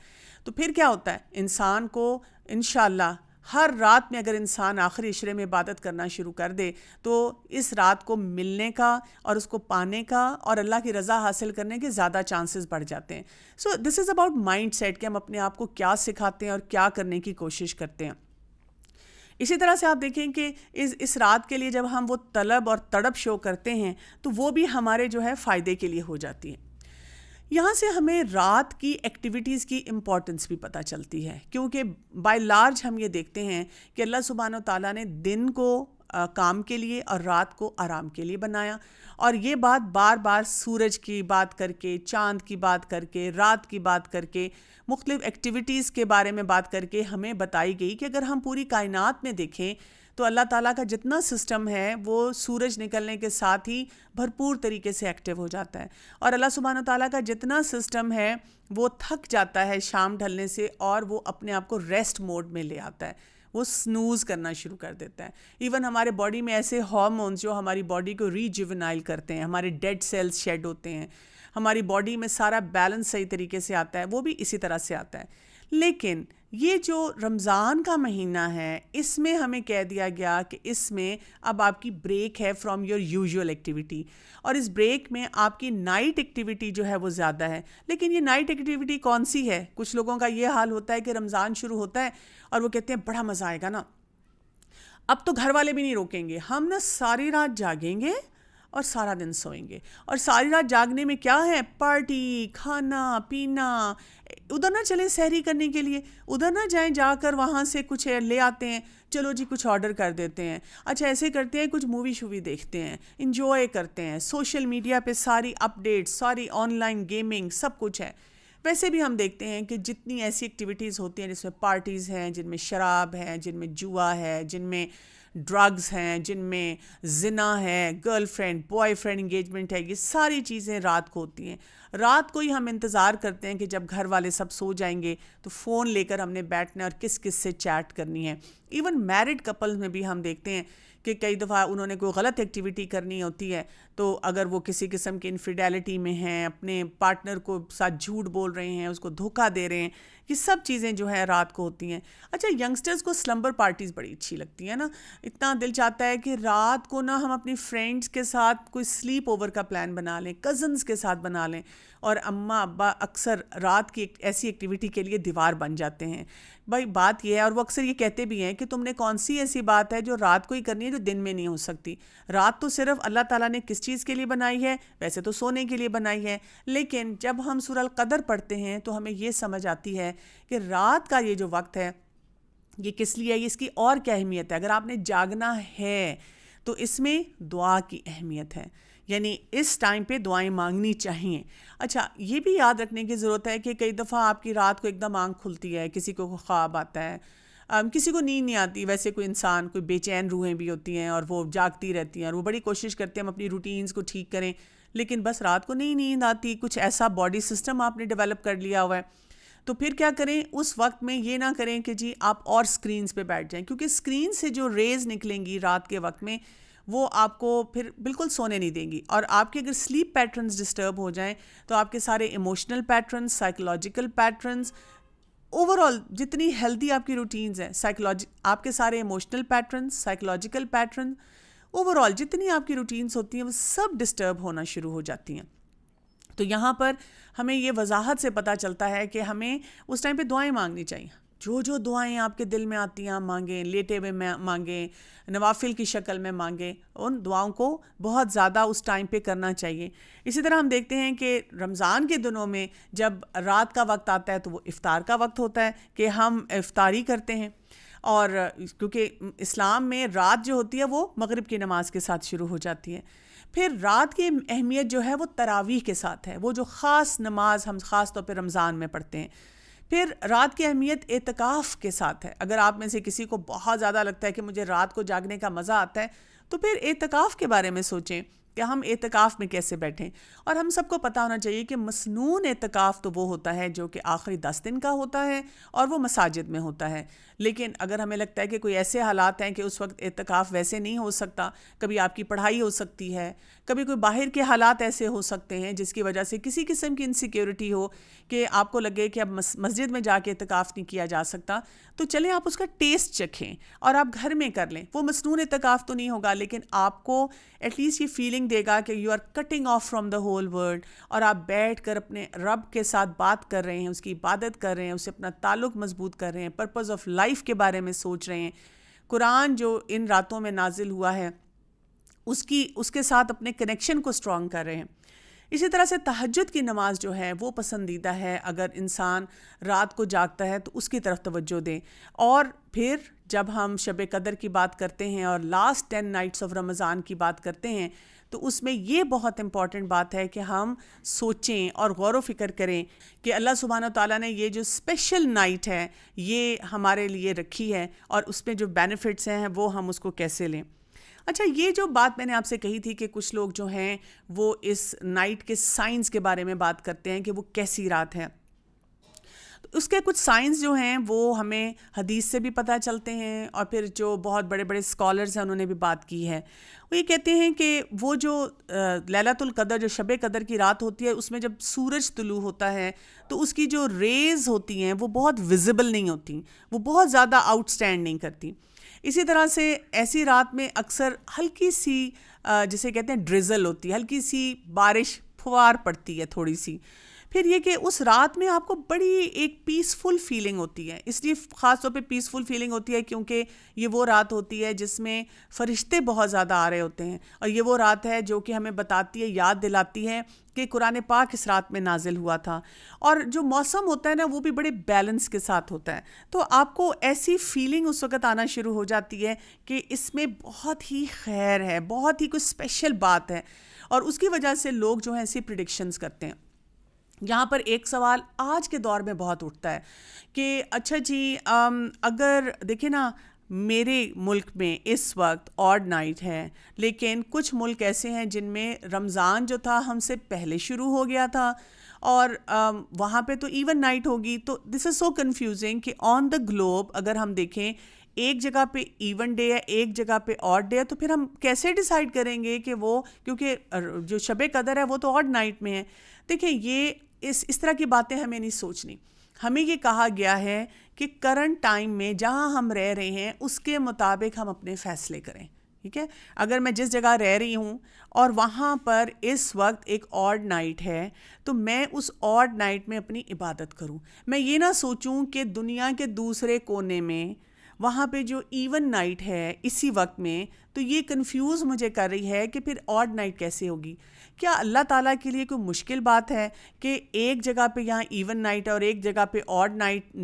تو پھر کیا ہوتا ہے، انسان کو انشاءاللہ ہر رات میں اگر انسان آخری عشرے میں عبادت کرنا شروع کر دے تو اس رات کو ملنے کا اور اس کو پانے کا اور اللہ کی رضا حاصل کرنے کے زیادہ چانسز بڑھ جاتے ہیں۔ This is about mind set کہ ہم اپنے آپ کو کیا سکھاتے ہیں اور کیا کرنے کی کوشش کرتے ہیں۔ اسی طرح سے آپ دیکھیں کہ اس رات کے لیے جب ہم وہ طلب اور تڑپ شو کرتے ہیں تو وہ بھی ہمارے جو ہے فائدے کے لیے ہو جاتی ہے۔ یہاں سے ہمیں رات کی ایکٹیویٹیز کی امپورٹنس بھی پتہ چلتی ہے، کیونکہ بائی لارج ہم یہ دیکھتے ہیں کہ اللہ سبحانہ و تعالیٰ نے دن کو کام کے لیے اور رات کو آرام کے لیے بنایا، اور یہ بات بار بار سورج کی بات کر کے، چاند کی بات کر کے، رات کی بات کر کے، مختلف ایکٹیویٹیز کے بارے میں بات کر کے ہمیں بتائی گئی کہ اگر ہم پوری کائنات میں دیکھیں تو اللہ تعالیٰ کا جتنا سسٹم ہے وہ سورج نکلنے کے ساتھ ہی بھرپور طریقے سے ایکٹیو ہو جاتا ہے، اور اللہ سبحانہ تعالیٰ کا جتنا سسٹم ہے وہ تھک جاتا ہے شام ڈھلنے سے، اور وہ اپنے آپ کو ریسٹ موڈ میں لے آتا ہے، وہ سنوز کرنا شروع کر دیتا ہے۔ ایون ہمارے باڈی میں ایسے ہارمونز جو ہماری باڈی کو ریجیونائل کرتے ہیں، ہمارے ڈیڈ سیلز شیڈ ہوتے ہیں، ہماری باڈی میں سارا بیلنس صحیح طریقے سے آتا ہے، وہ بھی اسی طرح سے آتا ہے۔ لیکن یہ جو رمضان کا مہینہ ہے اس میں ہمیں کہہ دیا گیا کہ اس میں اب آپ کی بریک ہے فرام یور یوزول ایکٹیویٹی، اور اس بریک میں آپ کی نائٹ ایکٹیویٹی جو ہے وہ زیادہ ہے. لیکن یہ نائٹ ایکٹیویٹی کون سی ہے؟ کچھ لوگوں کا یہ حال ہوتا ہے کہ رمضان شروع ہوتا ہے اور وہ کہتے ہیں بڑا مزہ آئے گا نا، اب تو گھر والے بھی نہیں روکیں گے، ہم نا ساری رات جاگیں گے اور سارا دن سوئیں گے. اور ساری رات جاگنے میں کیا ہے؟ پارٹی، کھانا پینا. ادھر نہ چلیں سحری کرنے کے لیے، ادھر نہ جائیں، جا کر وہاں سے کچھ لے آتے ہیں، چلو جی کچھ آرڈر کر دیتے ہیں، اچھا ایسے کرتے ہیں، کچھ مووی شووی دیکھتے ہیں، انجوائے کرتے ہیں، سوشل میڈیا پہ ساری اپڈیٹس، ساری آن لائن گیمنگ سب کچھ ہے. ویسے بھی ہم دیکھتے ہیں کہ جتنی ایسی ایکٹیویٹیز ہوتی ہیں جس میں پارٹیز ہیں، جن میں شراب ہے، جن میں جوا ہے، جن میں ڈرگز ہیں، جن میں زنا ہے، girl friend boy friend engagement ہے، یہ ساری چیزیں رات کو ہوتی ہیں. رات کو ہی ہم انتظار کرتے ہیں کہ جب گھر والے سب سو جائیں گے تو فون لے کر ہم نے بیٹھنا اور کس کس سے چیٹ کرنی ہے. ایون میرڈ کپل میں بھی ہم دیکھتے ہیں کہ کئی دفعہ انہوں نے کوئی غلط ایکٹیویٹی کرنی ہوتی ہے تو اگر وہ کسی قسم کی انفیڈیلٹی میں ہیں، اپنے پارٹنر کو ساتھ جھوٹ بول رہے ہیں، اس کو دھوکہ دے رہے ہیں، یہ سب چیزیں جو ہے رات کو ہوتی ہیں. اچھا ینگسٹرز کو سلمبر پارٹیز بڑی اچھی لگتی ہیں نا، اتنا دل چاہتا ہے کہ رات کو نا ہم اپنی فرینڈز کے ساتھ کوئی سلیپ اوور کا پلان بنا لیں، کزنز کے ساتھ بنا لیں. اور اماں ابا اکثر رات کی ایسی ایکٹیویٹی کے لیے دیوار بن جاتے ہیں. بھائی بات یہ ہے، اور وہ اکثر یہ کہتے بھی ہیں کہ تم نے کون سی ایسی بات ہے جو رات کو ہی کرنی ہے جو دن میں نہیں ہو سکتی. رات تو صرف اللہ تعالیٰ نے کس چیز کے لیے بنائی ہے؟ ویسے تو سونے کے لیے بنائی ہے، لیکن جب ہم سورہ القدر پڑھتے ہیں تو ہمیں یہ سمجھ آتی ہے کہ رات کا یہ جو وقت ہے یہ کس لیے ہے، اس کی اور کیا اہمیت ہے. اگر آپ نے جاگنا ہے تو اس میں دعا کی اہمیت ہے، یعنی اس ٹائم پہ دعائیں مانگنی چاہیے. اچھا یہ بھی یاد رکھنے کی ضرورت ہے کہ کئی دفعہ آپ کی رات کو ایک دم آنکھ کھلتی ہے، کسی کو خواب آتا ہے، کسی کو نیند نہیں آتی. ویسے کوئی انسان، کوئی بے چین روحیں بھی ہوتی ہیں اور وہ جاگتی رہتی ہیں اور وہ بڑی کوشش کرتے ہیں ہم اپنی روٹینز کو ٹھیک کریں، لیکن بس رات کو نہیں نیند آتی. کچھ ایسا باڈی سسٹم آپ نے ڈیولپ کر لیا ہوا ہے. تو پھر کیا کریں اس وقت میں؟ یہ نہ کریں کہ جی آپ اور سکرینز پہ بیٹھ جائیں، کیونکہ سکرین سے جو ریز نکلیں گی رات کے وقت میں وہ آپ کو پھر بالکل سونے نہیں دیں گی. اور آپ کے اگر سلیپ پیٹرنز ڈسٹرب ہو جائیں تو آپ کے سارے emotional patterns, psychological patterns, over all جتنی ہیلدی آپ کی روٹینز ہیں، آپ کے سارے emotional patterns, psychological pattern, over all جتنی آپ کی روٹینز ہوتی ہیں وہ سب ڈسٹرب ہونا شروع ہو جاتی ہیں. تو یہاں پر ہمیں یہ وضاحت سے پتہ چلتا ہے کہ ہمیں اس ٹائم پہ دعائیں مانگنی چاہیے. جو دعائیں آپ کے دل میں آتی ہیں مانگیں، لیٹے ہوئے مانگیں، نوافل کی شکل میں مانگیں. ان دعاؤں کو بہت زیادہ اس ٹائم پہ کرنا چاہیے. اسی طرح ہم دیکھتے ہیں کہ رمضان کے دنوں میں جب رات کا وقت آتا ہے تو وہ افطار کا وقت ہوتا ہے کہ ہم افطاری کرتے ہیں. اور کیونکہ اسلام میں رات جو ہوتی ہے وہ مغرب کی نماز کے ساتھ شروع ہو جاتی ہے. پھر رات کی اہمیت جو ہے وہ تراویح کے ساتھ ہے، وہ جو خاص نماز ہم خاص طور پہ رمضان میں پڑھتے ہیں. پھر رات کی اہمیت اعتکاف کے ساتھ ہے. اگر آپ میں سے کسی کو بہت زیادہ لگتا ہے کہ مجھے رات کو جاگنے کا مزہ آتا ہے تو پھر اعتکاف کے بارے میں سوچیں کہ ہم اعتکاف میں کیسے بیٹھیں. اور ہم سب کو پتہ ہونا چاہیے کہ مسنون اعتکاف تو وہ ہوتا ہے جو کہ آخری 10 دن کا ہوتا ہے اور وہ مساجد میں ہوتا ہے. لیکن اگر ہمیں لگتا ہے کہ کوئی ایسے حالات ہیں کہ اس وقت اعتکاف ویسے نہیں ہو سکتا، کبھی آپ کی پڑھائی ہو سکتی ہے، کبھی کوئی باہر کے حالات ایسے ہو سکتے ہیں جس کی وجہ سے کسی قسم کی انسیکیورٹی ہو کہ آپ کو لگے کہ اب مسجد میں جا کے اعتکاف نہیں کیا جا سکتا، تو چلیں آپ اس کا ٹیسٹ چکھیں اور آپ گھر میں کر لیں. وہ مسنون اعتکاف تو نہیں ہوگا لیکن آپ کو ایٹ لیسٹ یہ فیلنگ دے گا کہ you are cutting off from the whole world, اور آپ بیٹھ کر اپنے رب کے ساتھ بات کر رہے ہیں، اس کی عبادت کر رہے ہیں، اسے اپنا تعلق مضبوط کر رہے ہیں، پرپز آف لائف کے بارے میں سوچ رہے ہیں. قرآن جو ان راتوں میں نازل ہوا ہے اس کے ساتھ اپنے کنیکشن کو اسٹرانگ کر رہے ہیں. اسی طرح سے تہجد کی نماز جو ہے وہ پسندیدہ ہے. اگر انسان رات کو جاگتا ہے تو اس کی طرف توجہ دیں. اور پھر جب ہم شب قدر کی بات کرتے ہیں اور لاسٹ 10 نائٹس آف رمضان کی بات کرتے ہیں تو اس میں یہ بہت امپورٹنٹ بات ہے کہ ہم سوچیں اور غور و فکر کریں کہ اللہ سبحانہ و تعالیٰ نے یہ جو اسپیشل نائٹ ہے یہ ہمارے لیے رکھی ہے اور اس میں جو بینیفٹس ہیں وہ ہم اس کو کیسے لیں. اچھا یہ جو بات میں نے آپ سے کہی تھی کہ کچھ لوگ جو ہیں وہ اس نائٹ کے سائنس کے بارے میں بات کرتے ہیں کہ وہ کیسی رات ہے. اس کے کچھ سائنس جو ہیں وہ ہمیں حدیث سے بھی پتہ چلتے ہیں، اور پھر جو بہت بڑے بڑے اسکالرز ہیں انہوں نے بھی بات کی ہے. وہ یہ کہتے ہیں کہ وہ جو لیلۃ القدر، جو شب قدر کی رات ہوتی ہے، اس میں جب سورج طلوع ہوتا ہے تو اس کی جو ریز ہوتی ہیں وہ بہت ویزیبل نہیں ہوتی، وہ بہت زیادہ آؤٹ اسٹینڈ نہیں کرتی. اسی طرح سے ایسی رات میں اکثر ہلکی سی جسے کہتے ہیں ڈریزل ہوتی ہے، ہلکی سی بارش پھوار پڑتی ہے تھوڑی سی. پھر یہ کہ اس رات میں آپ کو بڑی ایک پیسفل فیلنگ ہوتی ہے. اس لیے خاص طور پہ پیسفل فیلنگ ہوتی ہے کیونکہ یہ وہ رات ہوتی ہے جس میں فرشتے بہت زیادہ آ رہے ہوتے ہیں، اور یہ وہ رات ہے جو کہ ہمیں بتاتی ہے، یاد دلاتی ہے کہ قرآن پاک اس رات میں نازل ہوا تھا. اور جو موسم ہوتا ہے نا وہ بھی بڑے بیلنس کے ساتھ ہوتا ہے، تو آپ کو ایسی فیلنگ اس وقت آنا شروع ہو جاتی ہے کہ اس میں بہت ہی خیر ہے، بہت ہی کوئی اسپیشل بات ہے. اور اس کی وجہ سے لوگ جو ہیں ایسی پریڈکشنز کرتے ہیں. یہاں پر ایک سوال آج کے دور میں بہت اٹھتا ہے کہ اچھا جی اگر دیکھیں نا، میرے ملک میں اس وقت آڈ نائٹ ہے، لیکن کچھ ملک ایسے ہیں جن میں رمضان جو تھا ہم سے پہلے شروع ہو گیا تھا، اور وہاں پہ تو ایون نائٹ ہوگی. تو دس از سو کنفیوزنگ کہ آن دا گلوب اگر ہم دیکھیں ایک جگہ پہ ایون ڈے ہے، ایک جگہ پہ آڈ ڈے ہے، تو پھر ہم کیسے ڈیسائیڈ کریں گے کہ وہ، کیونکہ جو شب قدر ہے وہ تو آڈ نائٹ میں ہے. دیکھیں یہ اس طرح کی باتیں ہمیں نہیں سوچنی. ہمیں یہ کہا گیا ہے کہ کرنٹ ٹائم میں جہاں ہم رہ رہے ہیں اس کے مطابق ہم اپنے فیصلے کریں. ٹھیک ہے، اگر میں جس جگہ رہ رہی ہوں اور وہاں پر اس وقت ایک آڈ نائٹ ہے تو میں اس آڈ نائٹ میں اپنی عبادت کروں. میں یہ نہ سوچوں کہ دنیا کے دوسرے کونے میں وہاں پہ جو ایون نائٹ ہے اسی وقت میں، تو یہ کنفیوز مجھے کر رہی ہے کہ پھر آڈ نائٹ کیسے ہوگی. کیا اللہ تعالیٰ کے لیے کوئی مشکل بات ہے کہ ایک جگہ پہ یہاں ایون نائٹ ہے اور ایک جگہ پہ آڈ نائٹ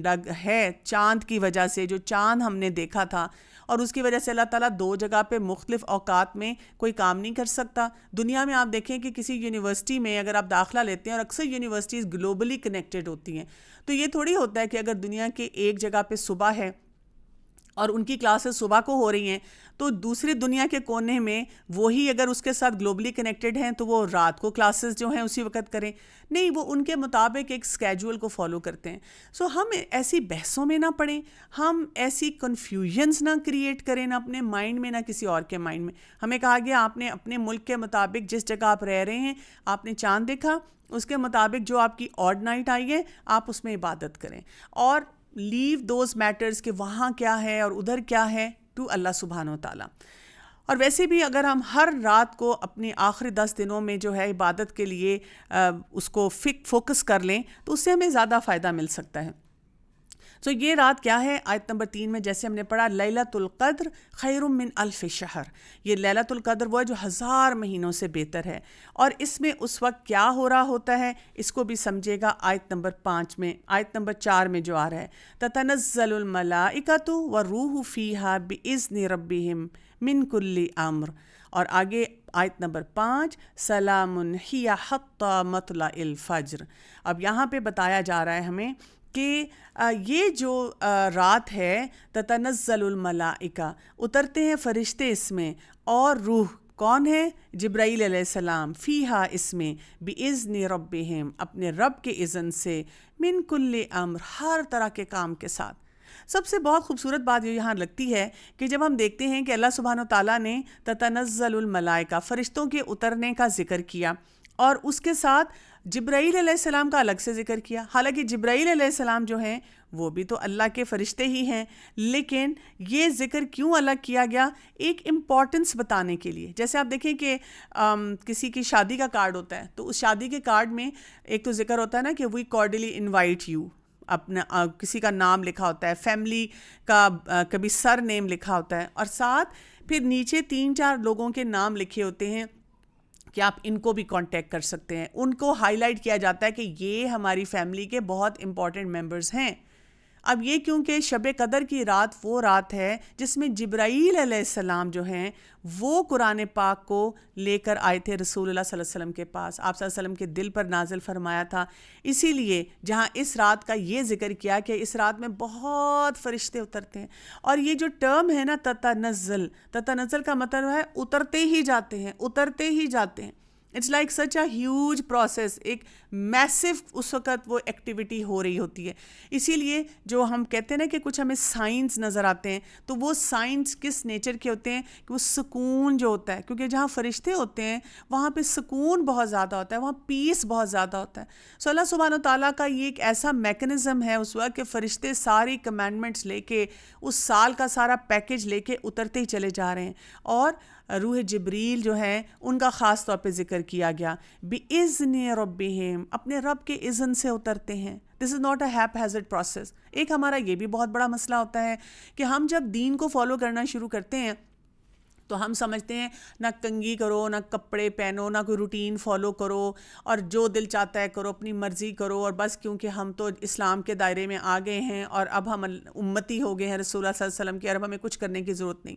ہے چاند کی وجہ سے، جو چاند ہم نے دیکھا تھا، اور اس کی وجہ سے اللہ تعالیٰ دو جگہ پہ مختلف اوقات میں کوئی کام نہیں کر سکتا؟ دنیا میں آپ دیکھیں کہ کسی یونیورسٹی میں اگر آپ داخلہ لیتے ہیں، اور اکثر یونیورسٹیز گلوبلی کنیکٹڈ ہوتی ہیں، تو یہ تھوڑی ہوتا ہے کہ اگر دنیا کے ایک جگہ پہ صبح ہے اور ان کی کلاسز صبح کو ہو رہی ہیں تو دوسری دنیا کے کونے میں وہی اگر اس کے ساتھ گلوبلی کنیکٹڈ ہیں تو وہ رات کو کلاسز جو ہیں اسی وقت کریں. نہیں، وہ ان کے مطابق ایک سکیجول کو فالو کرتے ہیں. سو ہم ایسی بحثوں میں نہ پڑیں، ہم ایسی کنفیوژنز نہ کریٹ کریں، نہ اپنے مائنڈ میں نہ کسی اور کے مائنڈ میں. ہمیں کہا گیا آپ نے اپنے ملک کے مطابق جس جگہ آپ رہ رہے ہیں آپ نے چاند دیکھا، اس کے مطابق جو آپ کی آڈ نائٹ آئی ہے آپ اس میں عبادت کریں، اور لیو دوز میٹرز کہ وہاں کیا ہے اور ادھر کیا ہے ٹو اللہ سبحانہ و تعالیٰ. اور ویسے بھی اگر ہم ہر رات کو اپنی آخری 10 دنوں میں جو ہے عبادت کے لیے اس کو فوکس کر لیں تو اس سے ہمیں زیادہ فائدہ مل سکتا ہے. تو یہ رات کیا ہے؟ آیت نمبر 3 میں جیسے ہم نے پڑھا، لیلۃ القدر خیر من الف شہر. یہ لیلۃ القدر وہ ہے جو 1000 مہینوں سے بہتر ہے. اور اس میں اس وقت کیا ہو رہا ہوتا ہے اس کو بھی سمجھے گا آیت نمبر 5 میں، آیت نمبر 4 میں جو آ رہا ہے، تتنزل الملائکۃ والروح فیہا باذن ربہم من کل امر. اور آگے آیت نمبر 5، سلام ہی حتی مطلع الفجر. اب یہاں پہ بتایا جا رہا ہے ہمیں کہ یہ جو رات ہے، تتنزل الملائکہ، اترتے ہیں فرشتے اس میں، اور روح کون ہے؟ جبرائیل علیہ السلام، فیہا اس میں، باذن ربہم، اپنے رب کے اذن سے، من کل امر، ہر طرح کے کام کے ساتھ. سب سے بہت خوبصورت بات جو یہاں لگتی ہے کہ جب ہم دیکھتے ہیں کہ اللہ سبحانہ و تعالیٰ نے تتنزل الملائکہ، فرشتوں کے اترنے کا ذکر کیا، اور اس کے ساتھ جبرائیل علیہ السلام کا الگ سے ذکر کیا. حالانکہ جبرائیل علیہ السلام جو ہیں وہ بھی تو اللہ کے فرشتے ہی ہیں، لیکن یہ ذکر کیوں الگ کیا گیا؟ ایک امپورٹنس بتانے کے لیے. جیسے آپ دیکھیں کہ کسی کی شادی کا کارڈ ہوتا ہے تو اس شادی کے کارڈ میں ایک تو ذکر ہوتا ہے نا کہ وی کارڈلی انوائٹ یو، اپنا کسی کا نام لکھا ہوتا ہے، فیملی کا کبھی سر نیم لکھا ہوتا ہے، اور ساتھ پھر نیچے 3-4 لوگوں کے نام لکھے ہوتے ہیں کہ آپ ان کو بھی کانٹیکٹ کر سکتے ہیں. ان کو ہائی لائٹ کیا جاتا ہے کہ یہ ہماری فیملی کے بہت امپورٹنٹ ممبرز ہیں. اب یہ کیونکہ شب قدر کی رات وہ رات ہے جس میں جبرائیل علیہ السلام جو ہیں وہ قرآن پاک کو لے کر آئے تھے رسول اللہ صلی اللہ علیہ وسلم کے پاس، آپ صلی اللہ علیہ وسلم کے دل پر نازل فرمایا تھا. اسی لیے جہاں اس رات کا یہ ذکر کیا کہ اس رات میں بہت فرشتے اترتے ہیں. اور یہ جو ٹرم ہے نا تتنزل کا مطلب ہے اترتے ہی جاتے ہیں، اترتے ہی جاتے ہیں. It's like such a huge process, ایک میسو اس وقت وہ ایکٹیویٹی ہو رہی ہوتی ہے. اسی لیے جو ہم کہتے ہیں نا کہ کچھ ہمیں سائنس نظر آتے ہیں، تو وہ سائنس کس نیچر کے ہوتے ہیں کہ وہ سکون جو ہوتا ہے، کیونکہ جہاں فرشتے ہوتے ہیں وہاں پہ سکون بہت زیادہ ہوتا ہے، وہاں پیس بہت زیادہ ہوتا ہے. سو اللہ سبحانہ و تعالیٰ کا یہ ایک ایسا میکنزم ہے اس وقت کہ فرشتے ساری کمانڈمنٹس لے کے اس سال کا سارا پیکج لے کے اترتے ہی چلے جا رہے ہیں. اور روح جبریل جو ہیں ان کا خاص طور پہ ذکر کیا گیا، بِإِذْنِ رَبِّهِمْ، اپنے رب کے اذن سے اترتے ہیں. This is not a haphazard process. ایک ہمارا یہ بھی بہت بڑا مسئلہ ہوتا ہے کہ ہم جب دین کو فالو کرنا شروع کرتے ہیں تو ہم سمجھتے ہیں نہ کنگھی کرو، نہ کپڑے پہنو، نہ کوئی روٹین فالو کرو، اور جو دل چاہتا ہے کرو، اپنی مرضی کرو، اور بس کیونکہ ہم تو اسلام کے دائرے میں آ گئے ہیں اور اب ہم امتی ہو گئے ہیں رسول اللہ صلی اللہ علیہ وسلم کی، اور اب ہمیں کچھ کرنے کی ضرورت نہیں.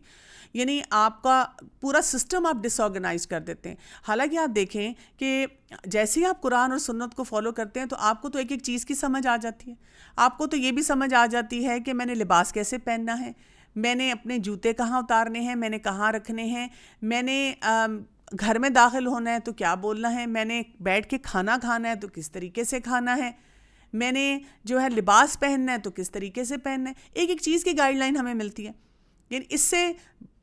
یعنی آپ کا پورا سسٹم آپ ڈس آرگنائز کر دیتے ہیں. حالانکہ آپ دیکھیں کہ جیسے ہی آپ قرآن اور سنت کو فالو کرتے ہیں تو آپ کو تو ایک ایک چیز کی سمجھ آ جاتی ہے. آپ کو تو یہ بھی سمجھ آ جاتی ہے کہ میں نے لباس کیسے پہننا ہے، میں نے اپنے جوتے کہاں اتارنے ہیں، میں نے کہاں رکھنے ہیں، میں نے گھر میں داخل ہونا ہے تو کیا بولنا ہے، میں نے بیٹھ کے کھانا کھانا ہے تو کس طریقے سے کھانا ہے، میں نے جو ہے لباس پہننا ہے تو کس طریقے سے پہننا ہے. ایک ایک چیز کی گائیڈ لائن ہمیں ملتی ہے. یعنی اس سے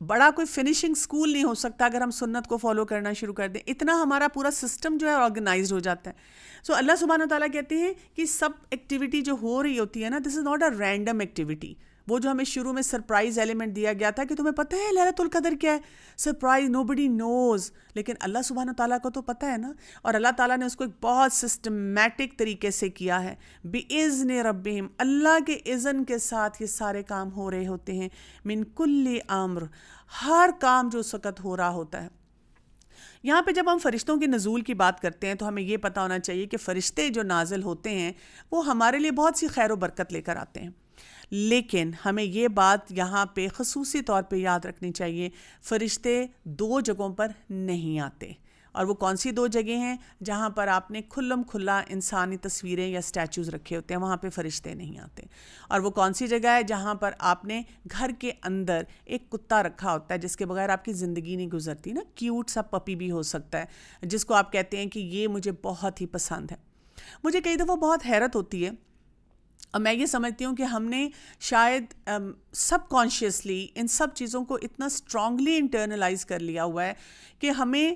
بڑا کوئی فنیشنگ سکول نہیں ہو سکتا اگر ہم سنت کو فالو کرنا شروع کر دیں. اتنا ہمارا پورا سسٹم جو ہے آرگنائزڈ ہو جاتا ہے. سو اللہ سبحانہ و تعالیٰ کہتے ہیں کہ سب ایکٹیویٹی جو ہو رہی ہوتی ہے نا، this is not a random activity. وہ جو ہمیں شروع میں سرپرائز ایلیمنٹ دیا گیا تھا کہ تمہیں پتہ ہے لیلۃ القدر کیا ہے، سرپرائز، نو بڈی نوز، لیکن اللہ سبحانہ تعالیٰ کو تو پتہ ہے نا. اور اللہ تعالیٰ نے اس کو ایک بہت سسٹمیٹک طریقے سے کیا ہے. بِإِذْنِ رَبِّهِمْ، اللہ کے اذن کے ساتھ یہ سارے کام ہو رہے ہوتے ہیں. من کل امر، ہر کام جو اس وقت ہو رہا ہوتا ہے. یہاں پہ جب ہم فرشتوں کے نزول کی بات کرتے ہیں تو ہمیں یہ پتہ ہونا چاہیے کہ فرشتے جو نازل ہوتے ہیں وہ ہمارے لیے بہت سی خیر و برکت لے کر آتے ہیں. لیکن ہمیں یہ بات یہاں پہ خصوصی طور پہ یاد رکھنی چاہیے، فرشتے دو جگہوں پر نہیں آتے. اور وہ کون سی دو جگہیں ہیں؟ جہاں پر آپ نے کھلم کھلا انسانی تصویریں یا سٹیچوز رکھے ہوتے ہیں، وہاں پہ فرشتے نہیں آتے. اور وہ کون سی جگہ ہے؟ جہاں پر آپ نے گھر کے اندر ایک کتا رکھا ہوتا ہے جس کے بغیر آپ کی زندگی نہیں گزرتی نا. کیوٹ سا پپی بھی ہو سکتا ہے جس کو آپ کہتے ہیں کہ یہ مجھے بہت ہی پسند ہے. مجھے کئی دفعہ بہت حیرت ہوتی ہے، اور میں یہ سمجھتی ہوں کہ ہم نے شاید سب کانشیسلی ان سب چیزوں کو اتنا اسٹرانگلی انٹرنلائز کر لیا ہوا ہے کہ ہمیں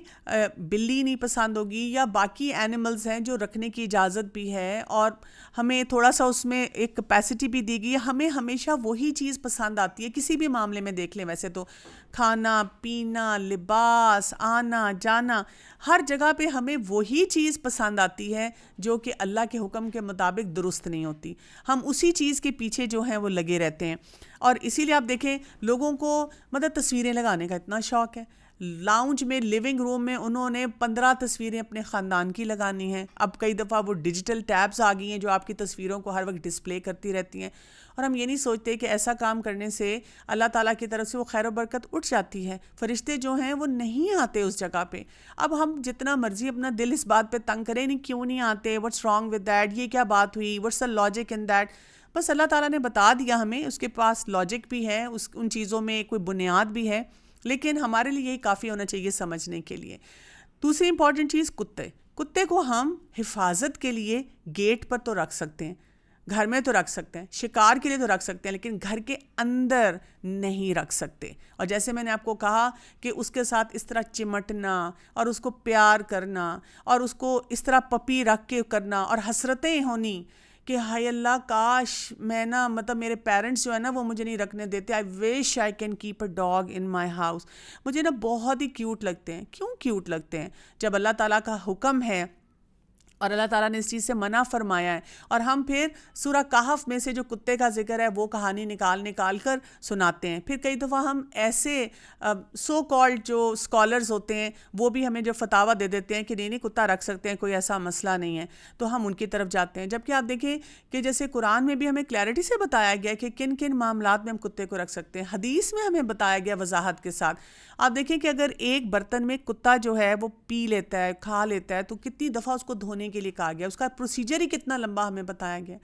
بلی نہیں پسند ہوگی یا باقی اینیملز ہیں جو رکھنے کی اجازت بھی ہے اور ہمیں تھوڑا سا اس میں ایک کیپیسٹی بھی دی گئی ہے. ہمیں ہمیشہ وہی چیز پسند آتی ہے. کسی بھی معاملے میں دیکھ لیں، ویسے تو کھانا پینا، لباس، آنا جانا، ہر جگہ پہ ہمیں وہی چیز پسند آتی ہے جو کہ اللہ کے حکم کے مطابق درست نہیں ہوتی. ہم اسی چیز کے پیچھے جو ہیں وہ لگے رہتے ہیں. اور اسی لیے آپ دیکھیں لوگوں کو مطلب تصویریں لگانے کا اتنا شوق ہے. لاؤنج میں، لیونگ روم میں انہوں نے 15 تصویریں اپنے خاندان کی لگانی ہیں. اب کئی دفعہ وہ ڈیجیٹل ٹیبز آ گئی ہیں جو آپ کی تصویروں کو ہر وقت ڈسپلے کرتی رہتی ہیں. اور ہم یہ نہیں سوچتے کہ ایسا کام کرنے سے اللہ تعالیٰ کی طرف سے وہ خیر و برکت اٹھ جاتی ہے. فرشتے جو ہیں وہ نہیں آتے اس جگہ پہ. اب ہم جتنا مرضی اپنا دل اس بات پہ تنگ کریں، نہیں کیوں نہیں آتے، واٹس رانگ ود دیٹ، یہ کیا بات ہوئی، what's the logic in that. بس اللہ تعالیٰ نے بتا دیا ہمیں، اس کے پاس لاجک بھی ہے، ان چیزوں میں کوئی بنیاد بھی ہے، لیکن ہمارے لیے یہی کافی ہونا چاہیے سمجھنے کے لیے. دوسری امپورٹنٹ چیز، کتے کو ہم حفاظت کے لیے گیٹ پر تو رکھ سکتے ہیں، گھر میں تو رکھ سکتے ہیں، شکار کے لیے تو رکھ سکتے ہیں، لیکن گھر کے اندر نہیں رکھ سکتے. اور جیسے میں نے آپ کو کہا کہ اس کے ساتھ اس طرح چمٹنا اور اس کو پیار کرنا اور اس کو اس طرح پپی رکھ کے کرنا اور حسرتیں ہونی کہ ہائے اللہ کاش میں نا، مطلب میرے پیرنٹس جو ہے نا وہ مجھے نہیں رکھنے دیتے. I wish I can keep a dog in my house. مجھے نا بہت ہی کیوٹ لگتے ہیں. کیوں کیوٹ لگتے ہیں؟ جب اللہ تعالیٰ کا حکم ہے اور اللہ تعالیٰ نے اس چیز سے منع فرمایا ہے، اور ہم پھر سورہ کہف میں سے جو کتے کا ذکر ہے وہ کہانی نکال کر سناتے ہیں. پھر کئی دفعہ ہم ایسے سو کالڈ جو اسکالرز ہوتے ہیں وہ بھی ہمیں جو فتاویٰ دے دیتے ہیں کہ نہیں کتا رکھ سکتے ہیں، کوئی ایسا مسئلہ نہیں ہے، تو ہم ان کی طرف جاتے ہیں. جبکہ آپ دیکھیں کہ جیسے قرآن میں بھی ہمیں کلیئرٹی سے بتایا گیا کہ کن کن معاملات میں ہم کتے کو رکھ سکتے ہیں. حدیث میں ہمیں بتایا گیا وضاحت کے ساتھ. آپ دیکھیں کہ اگر ایک برتن میں کتا جو ہے وہ پی لیتا ہے، کھا لیتا ہے، تو کتنی دفعہ اس کو دھونے کے لیے کہا گیا، اس کا پروسیجر ہی کتنا لمبا ہمیں بتایا گیا.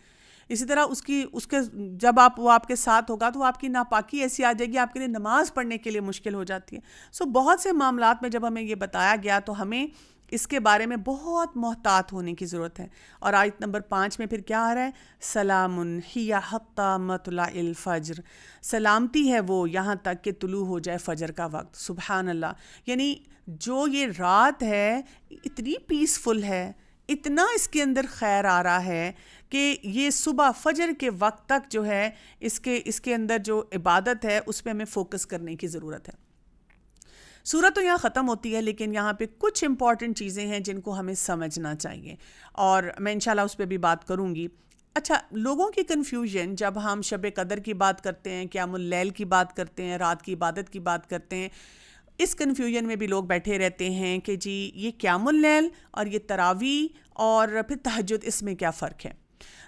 اسی طرح اس کے جب وہ آپ کے ساتھ ہوگا تو آپ کی ناپاکی ایسی آ جائے گی، آپ کے لیے نماز پڑھنے کے لیے مشکل ہو جاتی ہے. بہت سے معاملات میں جب ہمیں یہ بتایا گیا تو ہمیں اس کے بارے میں بہت محتاط ہونے کی ضرورت ہے. اور آیت نمبر 5 میں پھر کیا آ رہا ہے؟ سلام ہی حتی مطلع الفجر، سلامتی ہے وہ یہاں تک کہ طلوع ہو جائے فجر کا وقت. سبحان اللہ. یعنی جو یہ رات ہے اتنی پیسفل ہے، اتنا اس کے اندر خیر آ رہا ہے کہ یہ صبح فجر کے وقت تک جو ہے اس کے اندر جو عبادت ہے اس پہ ہمیں فوکس کرنے کی ضرورت ہے. سورت تو یہاں ختم ہوتی ہے، لیکن یہاں پہ کچھ امپورٹنٹ چیزیں ہیں جن کو ہمیں سمجھنا چاہیے، اور میں انشاءاللہ اس پہ بھی بات کروں گی. اچھا، لوگوں کی کنفیوژن جب ہم شب قدر کی بات کرتے ہیں، قیام اللیل کی بات کرتے ہیں، رات کی عبادت کی بات کرتے ہیں، اس کنفیوژن میں بھی لوگ بیٹھے رہتے ہیں کہ جی یہ قیام اللیل اور یہ تراویح اور پھر تہجد، اس میں کیا فرق ہے؟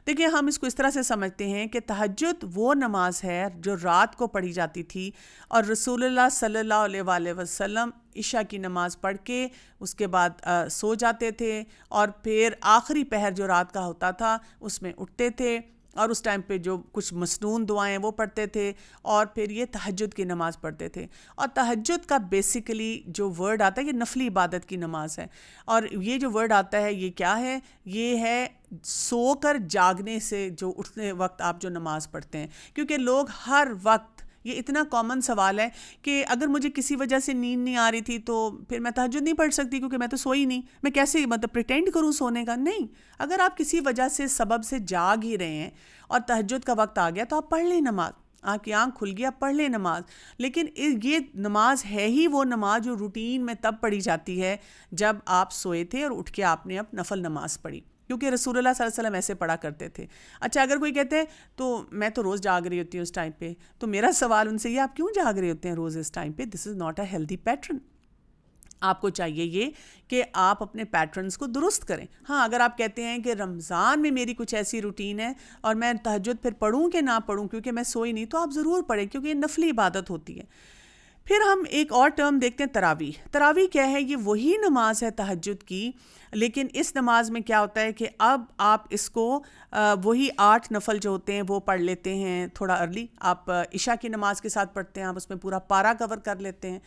دیکھیں، ہم اس کو اس طرح سے سمجھتے ہیں کہ تہجد وہ نماز ہے جو رات کو پڑھی جاتی تھی، اور رسول اللہ صلی اللہ علیہ وآلہ وسلم عشاء کی نماز پڑھ کے اس کے بعد سو جاتے تھے، اور پھر آخری پہر جو رات کا ہوتا تھا اس میں اٹھتے تھے، اور اس ٹائم پہ جو کچھ مسنون دعائیں وہ پڑھتے تھے، اور پھر یہ تہجد کی نماز پڑھتے تھے. اور تہجد کا بیسیکلی جو ورڈ آتا ہے یہ نفلی عبادت کی نماز ہے. اور یہ جو ورڈ آتا ہے یہ کیا ہے؟ یہ ہے سو کر جاگنے سے جو اٹھنے وقت آپ جو نماز پڑھتے ہیں. کیونکہ لوگ ہر وقت، یہ اتنا کامن سوال ہے کہ اگر مجھے کسی وجہ سے نیند نہیں آ رہی تھی تو پھر میں تہجد نہیں پڑھ سکتی کیونکہ میں تو سوئی نہیں، میں کیسے مطلب پریٹینڈ کروں سونے کا؟ نہیں، اگر آپ کسی وجہ سے سبب سے جاگ ہی رہے ہیں اور تہجد کا وقت آ گیا تو آپ پڑھ لیں نماز، آپ کی آنکھ کھل گیا، پڑھ لیں نماز. لیکن یہ نماز ہے ہی وہ نماز جو روٹین میں تب پڑھی جاتی ہے جب آپ سوئے تھے اور اٹھ کے آپ نے اب نفل نماز پڑھی، کیونکہ رسول اللہ صلی اللہ علیہ وسلم ایسے پڑھا کرتے تھے. اچھا، اگر کوئی کہتے ہیں تو میں تو روز جاگ رہی ہوتی ہوں اس ٹائم پہ، تو میرا سوال ان سے یہ، آپ کیوں جاگ رہے ہوتے ہیں روز اس ٹائم پہ؟ This is not a healthy pattern. آپ کو چاہیے یہ کہ آپ اپنے پیٹرنز کو درست کریں. ہاں، اگر آپ کہتے ہیں کہ رمضان میں میری کچھ ایسی روٹین ہے اور میں تہجد پھر پڑھوں کہ نہ پڑھوں کیونکہ میں سوئی نہیں، تو آپ ضرور پڑھیں کیونکہ یہ نفلی عبادت ہوتی ہے. پھر ہم ایک اور ٹرم دیکھتے ہیں، تراویح. تراویح کیا ہے؟ یہ وہی نماز ہے تہجد کی، لیکن اس نماز میں کیا ہوتا ہے کہ اب آپ اس کو وہی 8 نفل جو ہوتے ہیں وہ پڑھ لیتے ہیں تھوڑا ارلی. آپ عشاء کی نماز کے ساتھ پڑھتے ہیں، آپ اس میں پورا پارا کور کر لیتے ہیں.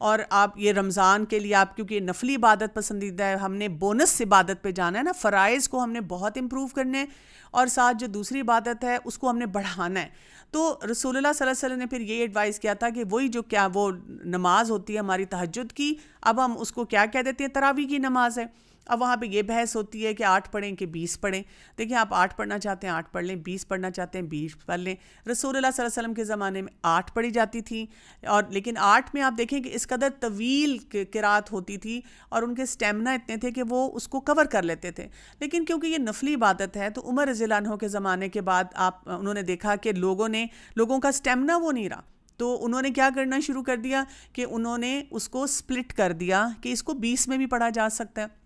اور آپ یہ رمضان کے لیے آپ کیونکہ نفلی عبادت پسندیدہ ہے، ہم نے بونس عبادت پہ جانا ہے نا، فرائض کو ہم نے بہت امپروو کرنے ہیں، اور ساتھ جو دوسری عبادت ہے اس کو ہم نے بڑھانا ہے. تو رسول اللہ صلی اللہ علیہ وسلم نے پھر یہ ایڈوائز کیا تھا کہ وہی جو کیا وہ نماز ہوتی ہے ہماری تہجد کی، اب ہم اس کو کیا کہہ دیتے ہیں؟ تراویح کی نماز ہے. اب وہاں پہ یہ بحث ہوتی ہے کہ 8 پڑھیں کہ 20 پڑھیں. دیکھیں، آپ 8 پڑھنا چاہتے ہیں 8 پڑھ لیں، 20 پڑھنا چاہتے ہیں 20 پڑھ لیں. رسول اللہ صلی اللہ علیہ وسلم کے زمانے میں 8 پڑھی جاتی تھی، اور لیکن 8 میں آپ دیکھیں کہ اس قدر طویل قرات ہوتی تھی اور ان کے سٹیمنا اتنے تھے کہ وہ اس کو کور کر لیتے تھے. لیکن کیونکہ یہ نفلی عبادت ہے تو عمر رضی اللہ عنہ کے زمانے کے بعد انہوں نے دیکھا کہ لوگوں کا سٹیمنا وہ نہیں رہا، تو انہوں نے کیا کرنا شروع کر دیا کہ انہوں نے اس کو سپلٹ کر دیا کہ اس کو 20 میں بھی پڑھا جا سکتا ہے.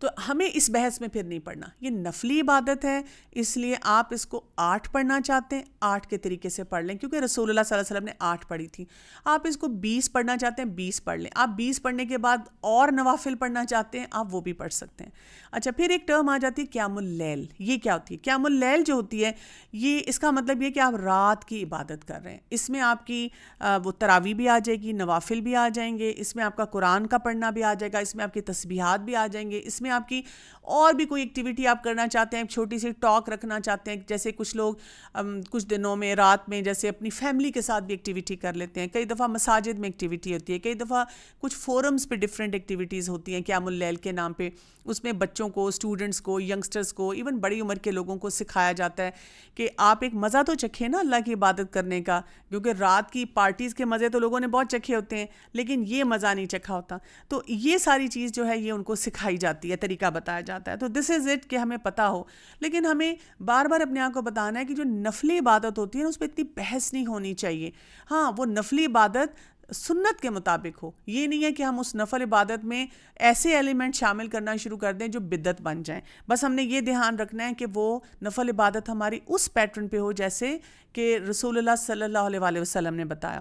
تو ہمیں اس بحث میں پھر نہیں پڑھنا، یہ نفلی عبادت ہے، اس لیے آپ اس کو 8 پڑھنا چاہتے ہیں 8 کے طریقے سے پڑھ لیں، کیونکہ رسول اللہ صلی اللہ علیہ وسلم نے 8 پڑھی تھی. آپ اس کو 20 پڑھنا چاہتے ہیں 20 پڑھ لیں. آپ 20 پڑھنے کے بعد اور نوافل پڑھنا چاہتے ہیں آپ وہ بھی پڑھ سکتے ہیں. اچھا، پھر ایک ٹرم آ جاتی ہے قیام اللیل. یہ کیا ہوتی ہے؟ قیام اللیل جو ہوتی ہے یہ اس کا مطلب یہ کہ آپ رات کی عبادت کر رہے ہیں. اس میں آپ کی وہ تراویح بھی آ جائے گی، نوافل بھی آ جائیں گے، اس میں آپ کا قرآن کا پڑھنا بھی آ جائے گا، اس میں آپ کی تسبیحات بھی آ جائیں گے، اس میں آپ کی اور بھی کوئی ایکٹیویٹی آپ کرنا چاہتے ہیں، چھوٹی سی ٹاک رکھنا چاہتے ہیں. جیسے کچھ لوگ کچھ دنوں میں رات میں جیسے اپنی فیملی کے ساتھ بھی ایکٹیویٹی کر لیتے ہیں. کئی دفعہ مساجد میں ایکٹیویٹی ہوتی ہے، کئی دفعہ کچھ فورمز پہ ڈفرینٹ ایکٹیویٹیز ہوتی ہیں قیام اللیل کے نام پہ. اس میں بچوں کو، اسٹوڈنٹس کو، ینگسٹرز کو، ایون بڑی عمر کے لوگوں کو سکھایا جاتا ہے کہ آپ ایک مزہ تو چکھیں نا اللہ کی عبادت کرنے کا، کیونکہ رات کی پارٹیز کے مزے تو لوگوں نے بہت چکھے ہوتے ہیں لیکن یہ مزہ نہیں چکھا ہوتا. تو یہ ساری چیز جو ہے یہ ان کو سکھائی جاتی ہے، طریقہ بتایا جاتا ہے. تو دس از اٹ کہ ہمیں پتہ ہو، لیکن ہمیں بار بار اپنے آپ کو بتانا ہے کہ جو نفلی عبادت ہوتی ہے نا اس پہ اتنی بحث نہیں ہونی چاہیے. ہاں، وہ نفلی عبادت سنت کے مطابق ہو. یہ نہیں ہے کہ ہم اس نفل عبادت میں ایسے ایلیمنٹ شامل کرنا شروع کر دیں جو بدعت بن جائیں. بس ہم نے یہ دھیان رکھنا ہے کہ وہ نفل عبادت ہماری اس پیٹرن پہ ہو جیسے کہ رسول اللہ صلی اللہ علیہ وآلہ وسلم نے بتایا.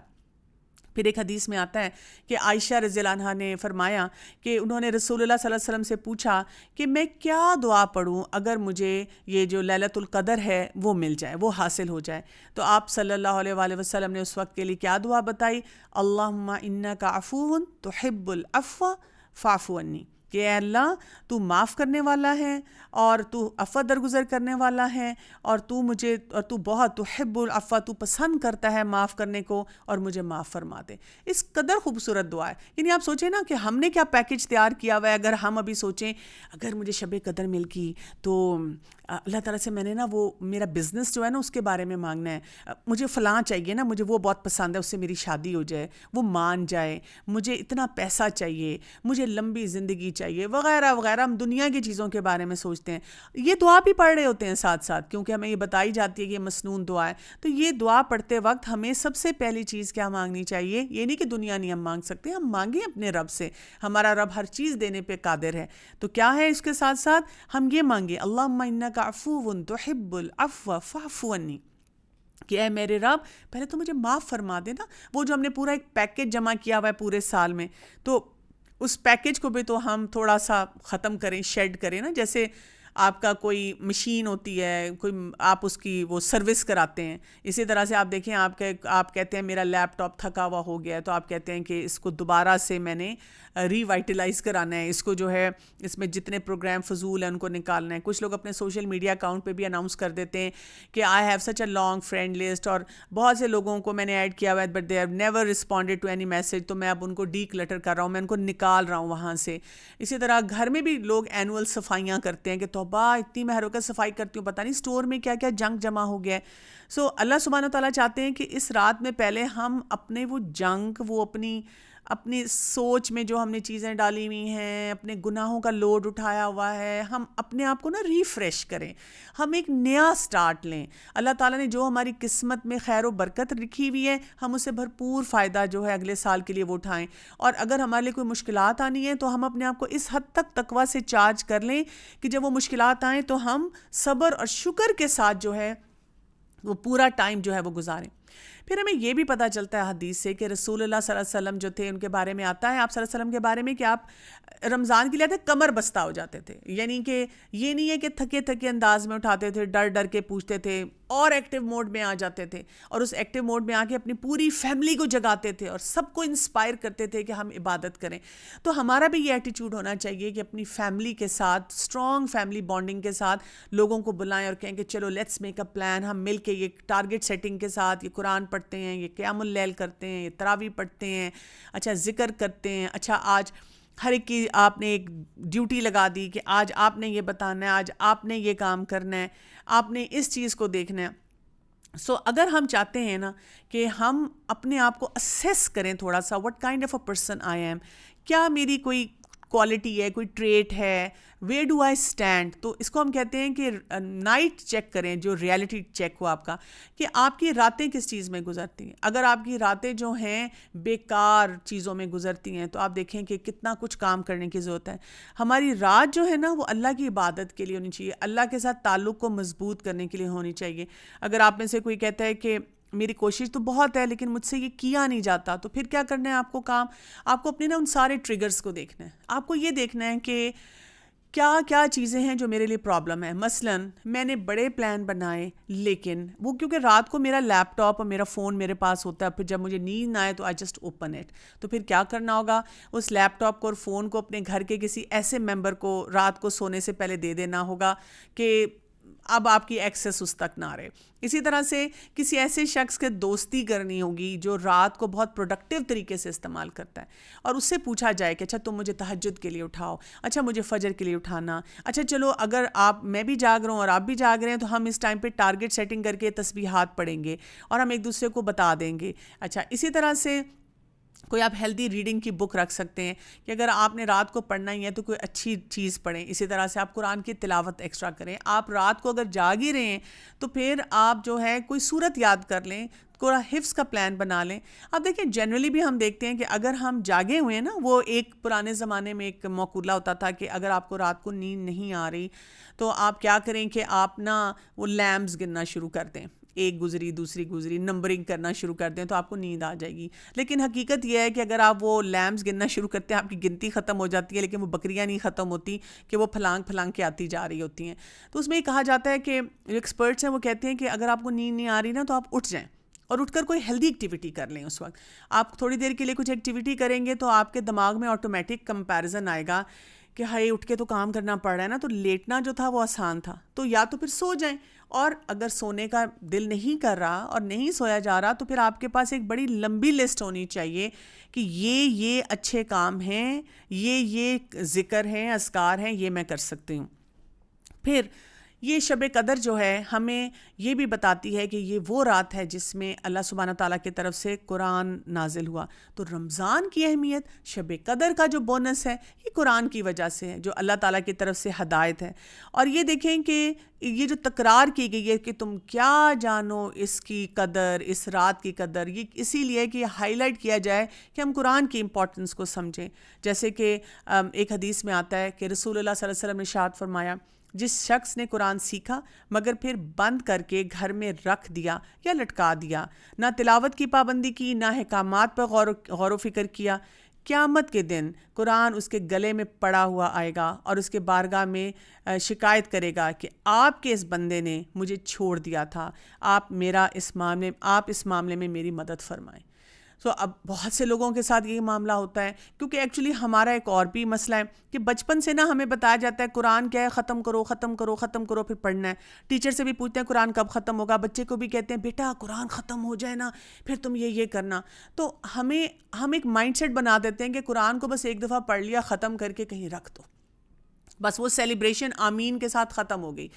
پھر ایک حدیث میں آتا ہے کہ عائشہ رضی اللہ عنہا نے فرمایا کہ انہوں نے رسول اللہ صلی اللہ علیہ وسلم سے پوچھا کہ میں کیا دعا پڑھوں اگر مجھے یہ جو لیلۃ القدر ہے وہ مل جائے، وہ حاصل ہو جائے. تو آپ صلی اللہ علیہ وآلہ وسلم نے اس وقت کے لیے کیا دعا بتائی؟ اللہم انک عفو تحب العفو فاعف عنی. کہ اے اللہ تو معاف کرنے والا ہے اور تو عفو درگزر کرنے والا ہے اور تو بہت تحب العفو، تو پسند کرتا ہے معاف کرنے کو، اور مجھے معاف فرما دے۔ اس قدر خوبصورت دعا ہے۔ یعنی آپ سوچیں نا کہ ہم نے کیا پیکج تیار کیا ہوا ہے۔ اگر ہم ابھی سوچیں اگر مجھے شب قدر مل گئی تو اللہ تعالیٰ سے میں نے نا وہ میرا بزنس جو ہے نا اس کے بارے میں مانگنا ہے، مجھے فلاں چاہیے نا، مجھے وہ بہت پسند ہے، اس سے میری شادی ہو جائے، وہ مان جائے، مجھے اتنا پیسہ چاہیے، مجھے لمبی زندگی چاہیے، وغیرہ وغیرہ۔ ہم دنیا کی چیزوں کے بارے میں سوچتے ہیں، یہ دعا بھی پڑھ رہے ہوتے ہیں ساتھ ساتھ، کیونکہ ہمیں یہ بتائی جاتی ہے کہ یہ مسنون دعا ہے۔ تو یہ دعا پڑھتے وقت ہمیں سب سے پہلی چیز کیا مانگنی چاہیے؟ یہ نہیں کہ دنیا نہیں ہم مانگ سکتے، ہم مانگیں اپنے رب سے، ہمارا رب ہر چیز دینے پہ قادر ہے۔ تو کیا ہے اس کے ساتھ ساتھ ہم یہ مانگیں اللہم انک عفو تحب العفو فاعف عنی، کہ اے میرے رب پہلے تو مجھے معاف فرما دے نا۔ وہ جو ہم نے پورا ایک پیکج جمع کیا ہوا ہے پورے سال میں، تو اس پیکج کو بھی تو ہم تھوڑا سا ختم کریں، شیڈ کریں نا۔ جیسے آپ کا کوئی مشین ہوتی ہے، کوئی آپ اس کی وہ سروس کراتے ہیں، اسی طرح سے آپ دیکھیں آپ کہتے ہیں میرا لیپ ٹاپ تھکا ہوا ہو گیا ہے، تو آپ کہتے ہیں کہ اس کو دوبارہ سے میں نے ری وائٹلائز کرانا ہے، اس کو جو ہے اس میں جتنے پروگرام فضول ہیں ان کو نکالنا ہے۔ کچھ لوگ اپنے سوشل میڈیا اکاؤنٹ پہ بھی اناؤنس کر دیتے ہیں کہ I have such a long friend list, اور بہت سے لوگوں کو میں نے ایڈ کیا ہوا ہے but they have never responded to any message, تو میں اب ان کو ڈی کلٹر کر رہا ہوں، میں ان کو نکال رہا ہوں وہاں سے۔ اسی طرح گھر میں بھی لوگ اینول صفائیاں کرتے ہیں کہ توبہ اتنی میں ہر وقت صفائی کرتی ہوں، پتہ نہیں اسٹور میں کیا کیا جنک جمع ہو گیا ہے۔ سو اللہ سبحانہ و تعالیٰ چاہتے ہیں کہ اس رات میں پہلے ہم اپنے وہ جنک، وہ اپنی سوچ میں جو ہم نے چیزیں ڈالی ہوئی ہیں، اپنے گناہوں کا لوڈ اٹھایا ہوا ہے، ہم اپنے آپ کو نا ریفریش کریں، ہم ایک نیا سٹارٹ لیں۔ اللہ تعالیٰ نے جو ہماری قسمت میں خیر و برکت رکھی ہوئی ہے، ہم اسے بھرپور فائدہ جو ہے اگلے سال کے لیے وہ اٹھائیں۔ اور اگر ہمارے لیے کوئی مشکلات آنی ہیں تو ہم اپنے آپ کو اس حد تک تقویٰ سے چارج کر لیں کہ جب وہ مشکلات آئیں تو ہم صبر اور شکر کے ساتھ جو ہے وہ پورا ٹائم جو ہے وہ گزاریں۔ پھر ہمیں یہ بھی پتہ چلتا ہے حدیث سے کہ رسول اللہ صلی اللہ علیہ وسلم جو تھے، ان کے بارے میں آتا ہے آپ صلی اللہ علیہ وسلم کے بارے میں کہ آپ رمضان کے لیے آتے کمر بستہ ہو جاتے تھے، یعنی کہ یہ نہیں ہے کہ تھکے تھکے انداز میں اٹھاتے تھے، ڈر ڈر کے پوچھتے تھے، اور ایکٹیو موڈ میں آ جاتے تھے، اور اس ایکٹیو موڈ میں آ کے اپنی پوری فیملی کو جگاتے تھے اور سب کو انسپائر کرتے تھے کہ ہم عبادت کریں۔ تو ہمارا بھی یہ ایٹیٹیوڈ ہونا چاہیے کہ اپنی فیملی کے ساتھ، اسٹرانگ فیملی بانڈنگ کے ساتھ لوگوں کو بلائیں اور کہیں کہ چلو لیٹس میک اے پلان، ہم مل کے یہ ٹارگٹ سیٹنگ کے ساتھ یہ قرآن پڑھتے ہیں، یہ قیام اللیل کرتے ہیں، یہ تراویح پڑھتے ہیں، اچھا ذکر کرتے ہیں، اچھا آج ہر ایک کی آپ نے ایک ڈیوٹی لگا دی کہ آج آپ نے یہ بتانا ہے، آج آپ نے یہ کام کرنا ہے، آپ نے اس چیز کو دیکھنا ہے۔ سو اگر ہم چاہتے ہیں نا کہ ہم اپنے آپ کو اسیس کریں تھوڑا سا، what kind of a person I am, کیا میری کوئی کوالٹی ہے، کوئی ٹریٹ ہے، ویئر ڈو آئی اسٹینڈ، تو اس کو ہم کہتے ہیں کہ نائٹ چیک کریں، جو ریالٹی چیک ہو آپ کا، کہ آپ کی راتیں کس چیز میں گزرتی ہیں۔ اگر آپ کی راتیں جو ہیں بیکار چیزوں میں گزرتی ہیں تو آپ دیکھیں کہ کتنا کچھ کام کرنے کی ضرورت ہے۔ ہماری رات جو ہے نا وہ اللہ کی عبادت کے لیے ہونی چاہیے، اللہ کے ساتھ تعلق کو مضبوط کرنے کے لیے ہونی چاہیے۔ اگر آپ میں سے کوئی کہتا ہے کہ میری کوشش تو بہت ہے لیکن مجھ سے یہ کیا نہیں جاتا، تو پھر کیا کرنا ہے آپ کو کام؟ آپ کو اپنے نا ان سارے ٹریگرز کو دیکھنا ہے۔ آپ کو یہ دیکھنا ہے کہ کیا کیا چیزیں ہیں جو میرے لیے پرابلم ہے۔ مثلاً میں نے بڑے پلان بنائے لیکن وہ کیونکہ رات کو میرا لیپ ٹاپ اور میرا فون میرے پاس ہوتا ہے، پھر جب مجھے نیند نہ آئے تو آئی جسٹ اوپن اٹ، تو پھر کیا کرنا ہوگا؟ اس لیپ ٹاپ کو اور فون کو اپنے گھر کے کسی ایسے ممبر کو رات کو سونے سے پہلے دے دینا ہوگا کہ اب آپ کی ایکسیس اس تک نہ رہے۔ اسی طرح سے کسی ایسے شخص کے دوستی کرنی ہوگی جو رات کو بہت پروڈکٹیو طریقے سے استعمال کرتا ہے، اور اس سے پوچھا جائے کہ اچھا تم مجھے تہجد کے لیے اٹھاؤ، اچھا مجھے فجر کے لیے اٹھانا، اچھا چلو اگر میں بھی جاگ رہا ہوں اور آپ بھی جاگ رہے ہیں تو ہم اس ٹائم پہ ٹارگٹ سیٹنگ کر کے تسبیحات پڑھیں گے اور ہم ایک دوسرے کو بتا دیں گے۔ اچھا اسی طرح سے کوئی آپ ہیلدی ریڈنگ کی بک رکھ سکتے ہیں کہ اگر آپ نے رات کو پڑھنا ہی ہے تو کوئی اچھی چیز پڑھیں۔ اسی طرح سے آپ قرآن کی تلاوت ایکسٹرا کریں۔ آپ رات کو اگر جاگ ہی رہے ہیں تو پھر آپ جو ہے کوئی سورت یاد کر لیں، کوئی حفظ کا پلان بنا لیں۔ اب دیکھیں جنرلی بھی ہم دیکھتے ہیں کہ اگر ہم جاگے ہوئے ہیں نا، وہ ایک پرانے زمانے میں ایک مقولہ ہوتا تھا کہ اگر آپ کو رات کو نیند نہیں آ رہی تو آپ کیا کریں کہ آپ نا وہ لیمپس گننا شروع کر دیں، ایک گزری دوسری گزری، نمبرنگ کرنا شروع کر دیں تو آپ کو نیند آ جائے گی۔ لیکن حقیقت یہ ہے کہ اگر آپ وہ لیمپس گننا شروع کرتے ہیں آپ کی گنتی ختم ہو جاتی ہے، لیکن وہ بکریاں نہیں ختم ہوتی کہ وہ پھلانگ پھلانگ کے آتی جا رہی ہوتی ہیں۔ تو اس میں یہ کہا جاتا ہے کہ جو ایکسپرٹس ہیں وہ کہتے ہیں کہ اگر آپ کو نیند نہیں آ رہی نا تو آپ اٹھ جائیں اور اٹھ کر کوئی ہیلدی ایکٹیویٹی کر لیں۔ اس وقت آپ تھوڑی دیر کے لیے کچھ ایکٹیویٹی کریں گے تو آپ کے دماغ میں آٹومیٹک کمپیریزن آئے گا کہ ہائے اٹھ کے تو کام کرنا پڑ رہا ہے نا، تو لیٹنا جو تھا وہ آسان تھا، تو یا تو پھر سو جائیں، اور اگر سونے کا دل نہیں کر رہا اور نہیں سویا جا رہا تو پھر آپ کے پاس ایک بڑی لمبی لسٹ ہونی چاہیے کہ یہ اچھے کام ہیں، یہ ذکر ہیں، اذکار ہیں، یہ میں کر سکتی ہوں۔ پھر یہ شب قدر جو ہے ہمیں یہ بھی بتاتی ہے کہ یہ وہ رات ہے جس میں اللہ سبحانہ تعالیٰ کی طرف سے قرآن نازل ہوا۔ تو رمضان کی اہمیت، شب قدر کا جو بونس ہے، یہ قرآن کی وجہ سے ہے، جو اللہ تعالیٰ کی طرف سے ہدایت ہے۔ اور یہ دیکھیں کہ یہ جو تکرار کی گئی ہے کہ تم کیا جانو اس کی قدر، اس رات کی قدر، یہ اسی لیے کہ ہائی لائٹ کیا جائے کہ ہم قرآن کی امپورٹنس کو سمجھیں۔ جیسے کہ ایک حدیث میں آتا ہے کہ رسول اللہ صلی اللہ علیہ وسلم نے ارشاد فرمایا، جس شخص نے قرآن سیکھا مگر پھر بند کر کے گھر میں رکھ دیا یا لٹکا دیا، نہ تلاوت کی پابندی کی، نہ احکامات پر غور و فکر کیا، قیامت کے دن قرآن اس کے گلے میں پڑا ہوا آئے گا اور اس کے بارگاہ میں شکایت کرے گا کہ آپ کے اس بندے نے مجھے چھوڑ دیا تھا، آپ اس معاملے میں میری مدد فرمائیں۔ سو اب بہت سے لوگوں کے ساتھ یہ معاملہ ہوتا ہے، کیونکہ ایکچولی ہمارا ایک اور بھی مسئلہ ہے کہ بچپن سے نا ہمیں بتایا جاتا ہے قرآن کیا ہے، ختم کرو ختم کرو ختم کرو، پھر پڑھنا ہے۔ ٹیچر سے بھی پوچھتے ہیں قرآن کب ختم ہوگا، بچے کو بھی کہتے ہیں بیٹا قرآن ختم ہو جائے نا پھر تم یہ کرنا۔ تو ہم ایک مائنڈ سیٹ بنا دیتے ہیں کہ قرآن کو بس ایک دفعہ پڑھ لیا، ختم کر کے کہیں رکھ دو، بس وہ سیلیبریشن آمین کے ساتھ ختم ہو گئی،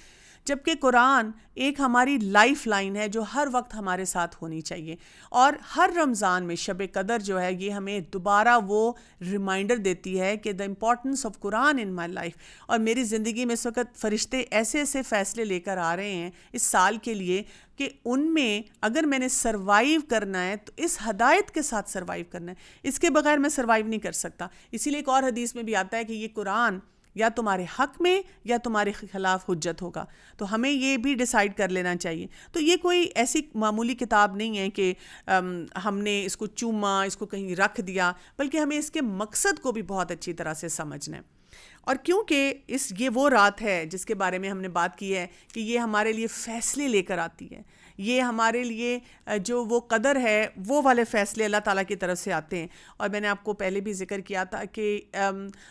جبکہ قرآن ایک ہماری لائف لائن ہے جو ہر وقت ہمارے ساتھ ہونی چاہیے۔ اور ہر رمضان میں شب قدر جو ہے یہ ہمیں دوبارہ وہ ریمائنڈر دیتی ہے کہ the importance of Quran in my life. اور میری زندگی میں اس وقت فرشتے ایسے ایسے فیصلے لے کر آ رہے ہیں اس سال کے لیے کہ ان میں اگر میں نے سروائیو کرنا ہے تو اس ہدایت کے ساتھ سروائیو کرنا ہے، اس کے بغیر میں سروائیو نہیں کر سکتا۔ اسی لیے ایک اور حدیث میں بھی آتا ہے کہ یہ قرآن یا تمہارے حق میں یا تمہارے خلاف حجت ہوگا، تو ہمیں یہ بھی ڈیسائیڈ کر لینا چاہیے۔ تو یہ کوئی ایسی معمولی کتاب نہیں ہے کہ ہم نے اس کو چوما، اس کو کہیں رکھ دیا، بلکہ ہمیں اس کے مقصد کو بھی بہت اچھی طرح سے سمجھنا ہے۔ اور کیونکہ یہ وہ رات ہے جس کے بارے میں ہم نے بات کی ہے کہ یہ ہمارے لیے فیصلے لے کر آتی ہے، یہ ہمارے لیے جو وہ قدر ہے وہ والے فیصلے اللہ تعالیٰ کی طرف سے آتے ہیں۔ اور میں نے آپ کو پہلے بھی ذکر کیا تھا کہ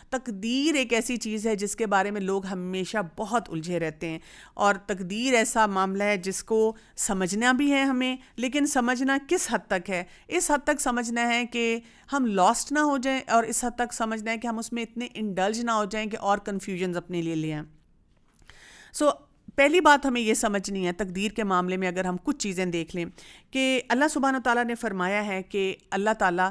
تقدیر ایک ایسی چیز ہے جس کے بارے میں لوگ ہمیشہ بہت الجھے رہتے ہیں، اور تقدیر ایسا معاملہ ہے جس کو سمجھنا بھی ہے ہمیں، لیکن سمجھنا کس حد تک ہے؟ اس حد تک سمجھنا ہے کہ ہم لاسٹ نہ ہو جائیں، اور اس حد تک سمجھنا ہے کہ ہم اس میں اتنے انڈلج نہ ہو جائیں کہ اور کنفیوژنز اپنے لیے لے آئیں۔ سو پہلی بات ہمیں یہ سمجھنی ہے تقدیر کے معاملے میں، اگر ہم کچھ چیزیں دیکھ لیں کہ اللہ سبحانہ تعالیٰ نے فرمایا ہے کہ اللہ تعالیٰ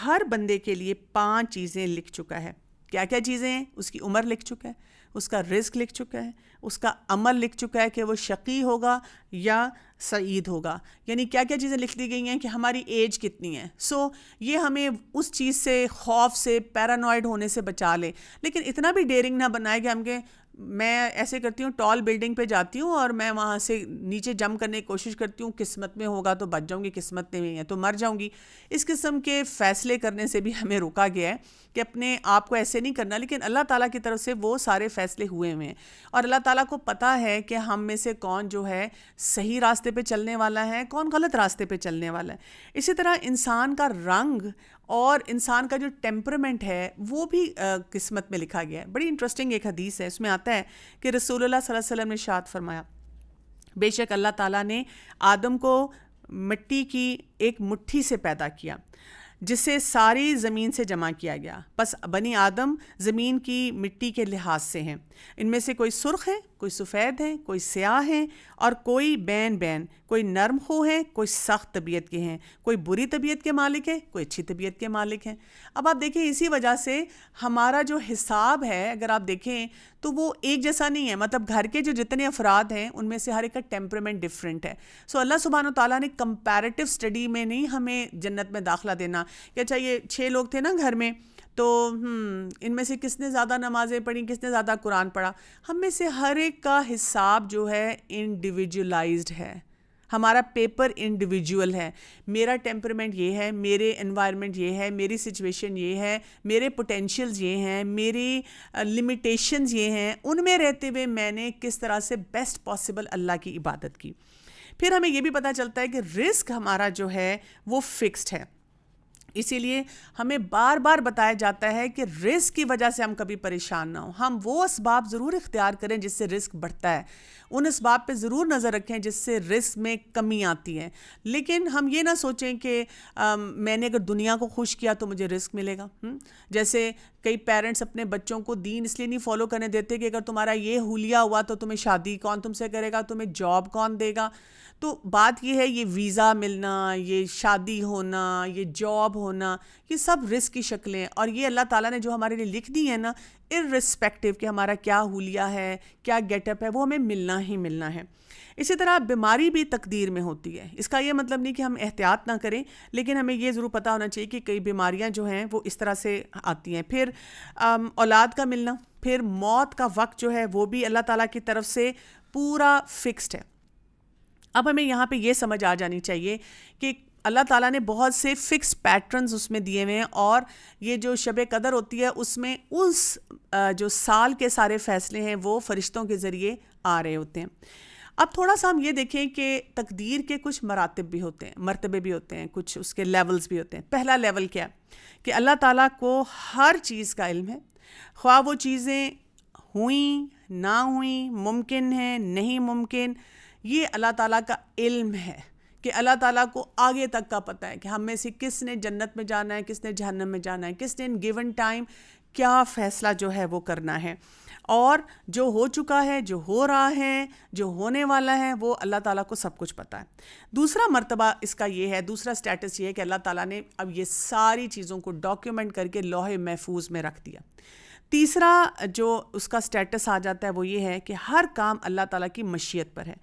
ہر بندے کے لیے 5 چیزیں لکھ چکا ہے۔ کیا کیا چیزیں ہیں؟ اس کی عمر لکھ چکا ہے، اس کا رزق لکھ چکا ہے، اس کا عمل لکھ چکا ہے کہ وہ شقی ہوگا یا سعید ہوگا، یعنی کیا کیا چیزیں لکھ دی گئی ہیں کہ ہماری ایج کتنی ہے۔ سو یہ ہمیں اس چیز سے، خوف سے، پیرانوائڈ ہونے سے بچا لے، لیکن اتنا بھی ڈیرنگ نہ بنائے کہ ہم کہ میں ایسے کرتی ہوں ٹال بلڈنگ پہ جاتی ہوں اور میں وہاں سے نیچے جمپ کرنے کی کوشش کرتی ہوں، قسمت میں ہوگا تو بچ جاؤں گی، قسمت میں نہیں ہے تو مر جاؤں گی۔ اس قسم کے فیصلے کرنے سے بھی ہمیں روکا گیا ہے کہ اپنے آپ کو ایسے نہیں کرنا، لیکن اللہ تعالیٰ کی طرف سے وہ سارے فیصلے ہوئے ہیں، اور اللہ تعالیٰ کو پتہ ہے کہ ہم میں سے کون جو ہے صحیح راستے پہ چلنے والا ہے، کون غلط راستے پہ چلنے والا ہے۔ اسی طرح انسان کا رنگ اور انسان کا جو ٹیمپرمنٹ ہے وہ بھی قسمت میں لکھا گیا ہے۔ بڑی انٹرسٹنگ ایک حدیث ہے، اس میں آتا ہے کہ رسول اللہ صلی اللہ علیہ وسلم نے ارشاد فرمایا، بے شک اللہ تعالیٰ نے آدم کو مٹی کی ایک مٹھی سے پیدا کیا جسے ساری زمین سے جمع کیا گیا، بس بنی آدم زمین کی مٹی کے لحاظ سے ہیں، ان میں سے کوئی سرخ ہے، کوئی سفید ہیں، کوئی سیاہ ہیں، اور کوئی بین کوئی نرم خو ہیں، کوئی سخت طبیعت کے ہیں، کوئی بری طبیعت کے مالک ہیں، کوئی اچھی طبیعت کے مالک ہیں۔ اب آپ دیکھیں اسی وجہ سے ہمارا جو حساب ہے اگر آپ دیکھیں تو وہ ایک جیسا نہیں ہے، مطلب گھر کے جو جتنے افراد ہیں ان میں سے ہر ایک کا ٹیمپرمنٹ ڈفرینٹ ہے۔ سو اللہ سبحانہ تعالیٰ نے کمپیریٹیو اسٹڈی میں نہیں ہمیں جنت میں داخلہ دینا کہ اچھا یہ 6 لوگ تھے نا گھر میں تو ان میں سے کس نے زیادہ نمازیں پڑھیں، کس نے زیادہ قرآن پڑھا۔ ہم میں سے ہر ایک کا حساب جو ہے انڈیویجولائزڈ ہے، ہمارا پیپر انڈیویجول ہے، میرا ٹیمپرمنٹ یہ ہے، میرے انوائرمنٹ یہ ہے، میری سچویشن یہ ہے، میرے پوٹینشیلز یہ ہیں، میری لمیٹیشنز یہ ہیں، ان میں رہتے ہوئے میں نے کس طرح سے بیسٹ پاسبل اللہ کی عبادت کی۔ پھر ہمیں یہ بھی پتہ چلتا ہے کہ رزق ہمارا جو ہے وہ فکسڈ ہے، اسی لیے ہمیں بار بار بتایا جاتا ہے کہ رزق کی وجہ سے ہم کبھی پریشان نہ ہوں. ہم وہ اسباب ضرور اختیار کریں جس سے رزق بڑھتا ہے, ان اسباب پہ ضرور نظر رکھیں جس سے رزق میں کمی آتی ہے, لیکن ہم یہ نہ سوچیں کہ میں نے اگر دنیا کو خوش کیا تو مجھے رزق ملے گا. جیسے کئی پیرنٹس اپنے بچوں کو دین اس لیے نہیں فالو کرنے دیتے کہ اگر تمہارا یہ حلیہ ہوا تو تمہیں شادی کون تم سے کرے گا, تمہیں جاب کون دے گا. تو بات یہ ہے, یہ ویزا ملنا, یہ شادی ہونا, یہ جاب ہونا, یہ سب رزق کی شکلیں, اور یہ اللہ تعالیٰ نے جو ہمارے لیے لکھ دی ہے نا, ارسپیکٹیو کہ ہمارا کیا حلیہ ہے, کیا گیٹ اپ ہے, وہ ہمیں ملنا ہی ملنا ہے. اسی طرح بیماری بھی تقدیر میں ہوتی ہے. اس کا یہ مطلب نہیں کہ ہم احتیاط نہ کریں, لیکن ہمیں یہ ضرور پتہ ہونا چاہیے کہ کئی بیماریاں جو ہیں وہ اس طرح سے آتی ہیں. پھر اولاد کا ملنا, پھر موت کا وقت جو ہے وہ بھی اللہ تعالیٰ کی طرف سے پورا فکسڈ ہے. اب ہمیں یہاں پہ یہ سمجھ آ جانی چاہیے کہ اللہ تعالیٰ نے بہت سے فکس پیٹرنز اس میں دیے ہوئے ہیں, اور یہ جو شب قدر ہوتی ہے اس میں اس جو سال کے سارے فیصلے ہیں وہ فرشتوں کے ذریعے آ رہے ہوتے ہیں. اب تھوڑا سا ہم یہ دیکھیں کہ تقدیر کے کچھ مراتب بھی ہوتے ہیں, مرتبے بھی ہوتے ہیں, کچھ اس کے لیولز بھی ہوتے ہیں. پہلا لیول کیا ہے کہ اللہ تعالیٰ کو ہر چیز کا علم ہے, خواہ وہ چیزیں ہوئیں نہ ہوئیں, ممکن ہیں نہیں ممکن, یہ اللہ تعالیٰ کا علم ہے کہ اللہ تعالیٰ کو آگے تک کا پتہ ہے کہ ہم میں سے کس نے جنت میں جانا ہے, کس نے جہنم میں جانا ہے, کس نے ان گیون ٹائم کیا فیصلہ جو ہے وہ کرنا ہے, اور جو ہو چکا ہے, جو ہو رہا ہے, جو ہونے والا ہے, وہ اللہ تعالیٰ کو سب کچھ پتہ ہے. دوسرا مرتبہ اس کا یہ ہے, دوسرا سٹیٹس یہ ہے کہ اللہ تعالیٰ نے اب یہ ساری چیزوں کو ڈاکیومنٹ کر کے لوح محفوظ میں رکھ دیا. تیسرا جو اس کا سٹیٹس آ جاتا ہے وہ یہ ہے کہ ہر کام اللہ تعالیٰ کی مشیت پر ہے.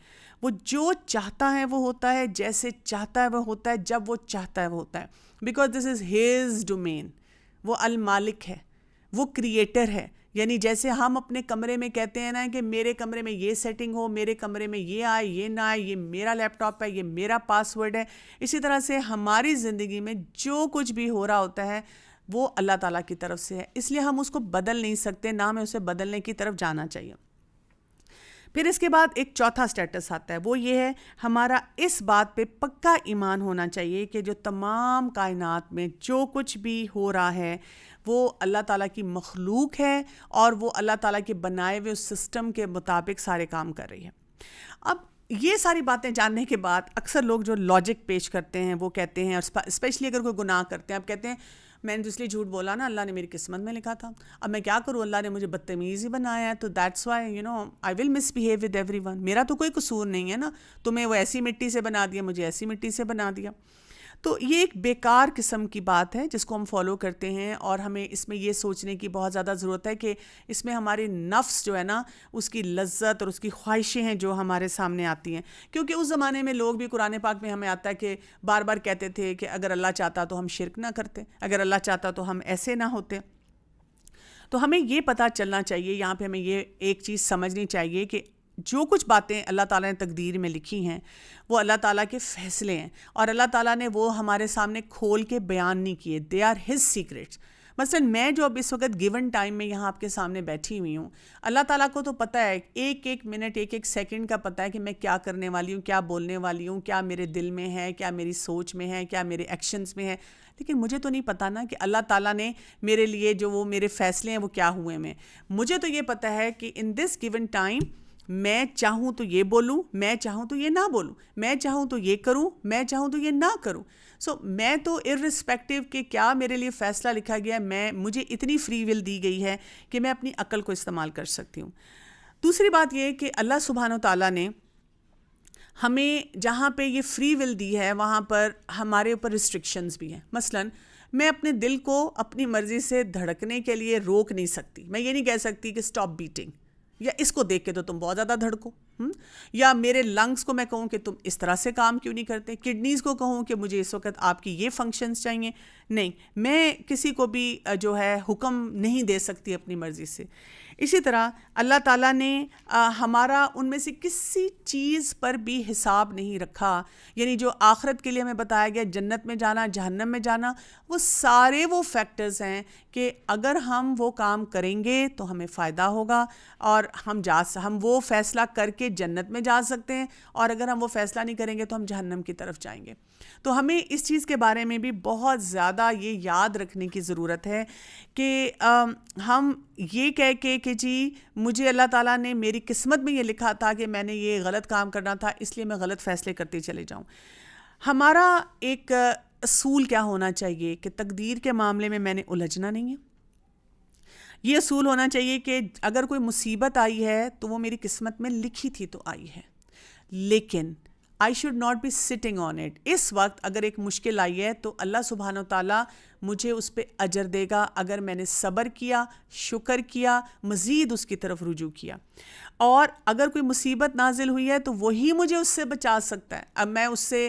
وہ جو چاہتا ہے وہ ہوتا ہے, جیسے چاہتا ہے وہ ہوتا ہے, جب وہ چاہتا ہے وہ ہوتا ہے, because this is has domain. وہ المالک ہے, وہ کریٹر ہے. یعنی جیسے ہم اپنے کمرے میں کہتے ہیں نا کہ میرے کمرے میں یہ سیٹنگ ہو, میرے کمرے میں یہ آئے یہ نہ آئے, یہ میرا لیپ ٹاپ ہے, یہ میرا پاس ورڈ ہے, اسی طرح سے ہماری زندگی میں جو کچھ بھی ہو رہا ہوتا ہے وہ اللہ تعالیٰ کی طرف سے ہے. اس لیے ہم اس کو بدل نہیں سکتے, نہ ہمیں اسے بدلنے کی طرف جانا چاہیے. پھر اس کے بعد ایک چوتھا سٹیٹس آتا ہے, وہ یہ ہے ہمارا اس بات پہ پکا ایمان ہونا چاہیے کہ جو تمام کائنات میں جو کچھ بھی ہو رہا ہے وہ اللہ تعالیٰ کی مخلوق ہے, اور وہ اللہ تعالیٰ کے بنائے ہوئے اس سسٹم کے مطابق سارے کام کر رہی ہے. اب یہ ساری باتیں جاننے کے بعد اکثر لوگ جو لاجک پیش کرتے ہیں وہ کہتے ہیں, اور اسپیشلی اگر کوئی گناہ کرتے ہیں, اب کہتے ہیں میں نے تو اس لیے جھوٹ بولا نا, اللہ نے میری قسمت میں لکھا تھا, اب میں کیا کروں, اللہ نے مجھے بدتمیز ہی بنایا ہے, تو that's why I will miss behave with every one. میرا تو کوئی قصور نہیں ہے نا, تمہیں وہ ایسی مٹی سے بنا دیا, مجھے ایسی مٹی سے بنا دیا. تو یہ ایک بیکار قسم کی بات ہے جس کو ہم فالو کرتے ہیں, اور ہمیں اس میں یہ سوچنے کی بہت زیادہ ضرورت ہے کہ اس میں ہماری نفس جو ہے نا اس کی لذت اور اس کی خواہشیں ہیں جو ہمارے سامنے آتی ہیں. کیونکہ اس زمانے میں لوگ بھی, قرآن پاک میں ہمیں آتا ہے کہ بار بار کہتے تھے کہ اگر اللہ چاہتا تو ہم شرک نہ کرتے, اگر اللہ چاہتا تو ہم ایسے نہ ہوتے. تو ہمیں یہ پتہ چلنا چاہیے, یہاں پہ ہمیں یہ ایک چیز سمجھنی چاہیے کہ جو کچھ باتیں اللہ تعالیٰ نے تقدیر میں لکھی ہیں وہ اللہ تعالیٰ کے فیصلے ہیں, اور اللہ تعالیٰ نے وہ ہمارے سامنے کھول کے بیان نہیں کیے. They are his secrets. مثلاً میں جو اب اس وقت گیون ٹائم میں یہاں آپ کے سامنے بیٹھی ہوئی ہوں, اللہ تعالیٰ کو تو پتہ ہے, ایک ایک منٹ ایک ایک سیکنڈ کا پتہ ہے کہ میں کیا کرنے والی ہوں, کیا بولنے والی ہوں, کیا میرے دل میں ہے, کیا میری سوچ میں ہے, کیا میرے ایکشنز میں ہے. لیکن مجھے تو نہیں پتہ نا کہ اللہ تعالیٰ نے میرے لیے جو وہ میرے فیصلے ہیں وہ کیا ہوئے میں. مجھے تو یہ پتہ ہے کہ ان دس گیون ٹائم میں چاہوں تو یہ بولوں, میں چاہوں تو یہ نہ بولوں, میں چاہوں تو یہ کروں, میں چاہوں تو یہ نہ کروں. سو میں تو ارسپیکٹیو کہ کیا میرے لیے فیصلہ لکھا گیا ہے, مجھے اتنی فری ول دی گئی ہے کہ میں اپنی عقل کو استعمال کر سکتی ہوں. دوسری بات یہ کہ اللہ سبحانہ و تعالیٰ نے ہمیں جہاں پہ یہ فری ول دی ہے وہاں پر ہمارے اوپر ریسٹرکشنز بھی ہیں. مثلاً میں اپنے دل کو اپنی مرضی سے دھڑکنے کے لیے روک نہیں سکتی. میں یہ نہیں کہہ سکتی کہ اسٹاپ بیٹنگ, یا اس کو دیکھ کے تو تم بہت زیادہ دھڑکو, یا میرے لنگس کو میں کہوں کہ تم اس طرح سے کام کیوں نہیں کرتے, کڈنیز کو کہوں کہ مجھے اس وقت آپ کی یہ فنکشنز چاہیے. نہیں, میں کسی کو بھی جو ہے حکم نہیں دے سکتی اپنی مرضی سے. اسی طرح اللہ تعالیٰ نے ہمارا ان میں سے کسی چیز پر بھی حساب نہیں رکھا، یعنی جو آخرت کے لیے ہمیں بتایا گیا، جنت میں جانا، جہنم میں جانا، وہ سارے وہ فیکٹرز ہیں کہ اگر ہم وہ کام کریں گے تو ہمیں فائدہ ہوگا اور ہم وہ فیصلہ کر کے جنت میں جا سکتے ہیں، اور اگر ہم وہ فیصلہ نہیں کریں گے تو ہم جہنم کی طرف جائیں گے۔ تو ہمیں اس چیز کے بارے میں بھی بہت زیادہ یہ یاد رکھنے کی ضرورت ہے کہ ہم یہ کہہ کے کہ جی مجھے اللہ تعالیٰ نے میری قسمت میں یہ لکھا تھا کہ میں نے یہ غلط کام کرنا تھا، اس لیے میں غلط فیصلے کرتے چلے جاؤں۔ ہمارا ایک اصول کیا ہونا چاہیے کہ تقدیر کے معاملے میں نے الجھنا نہیں ہے۔ یہ اصول ہونا چاہیے کہ اگر کوئی مصیبت آئی ہے تو وہ میری قسمت میں لکھی تھی تو آئی ہے، لیکن I should not be sitting on it۔ اس وقت اگر ایک مشکل آئی ہے تو اللہ سبحانہ و تعالیٰ مجھے اس پہ اجر دے گا اگر میں نے صبر کیا، شکر کیا، مزید اس کی طرف رجوع کیا۔ اور اگر کوئی مصیبت نازل ہوئی ہے تو وہی مجھے اس سے بچا سکتا ہے۔ اب میں اس سے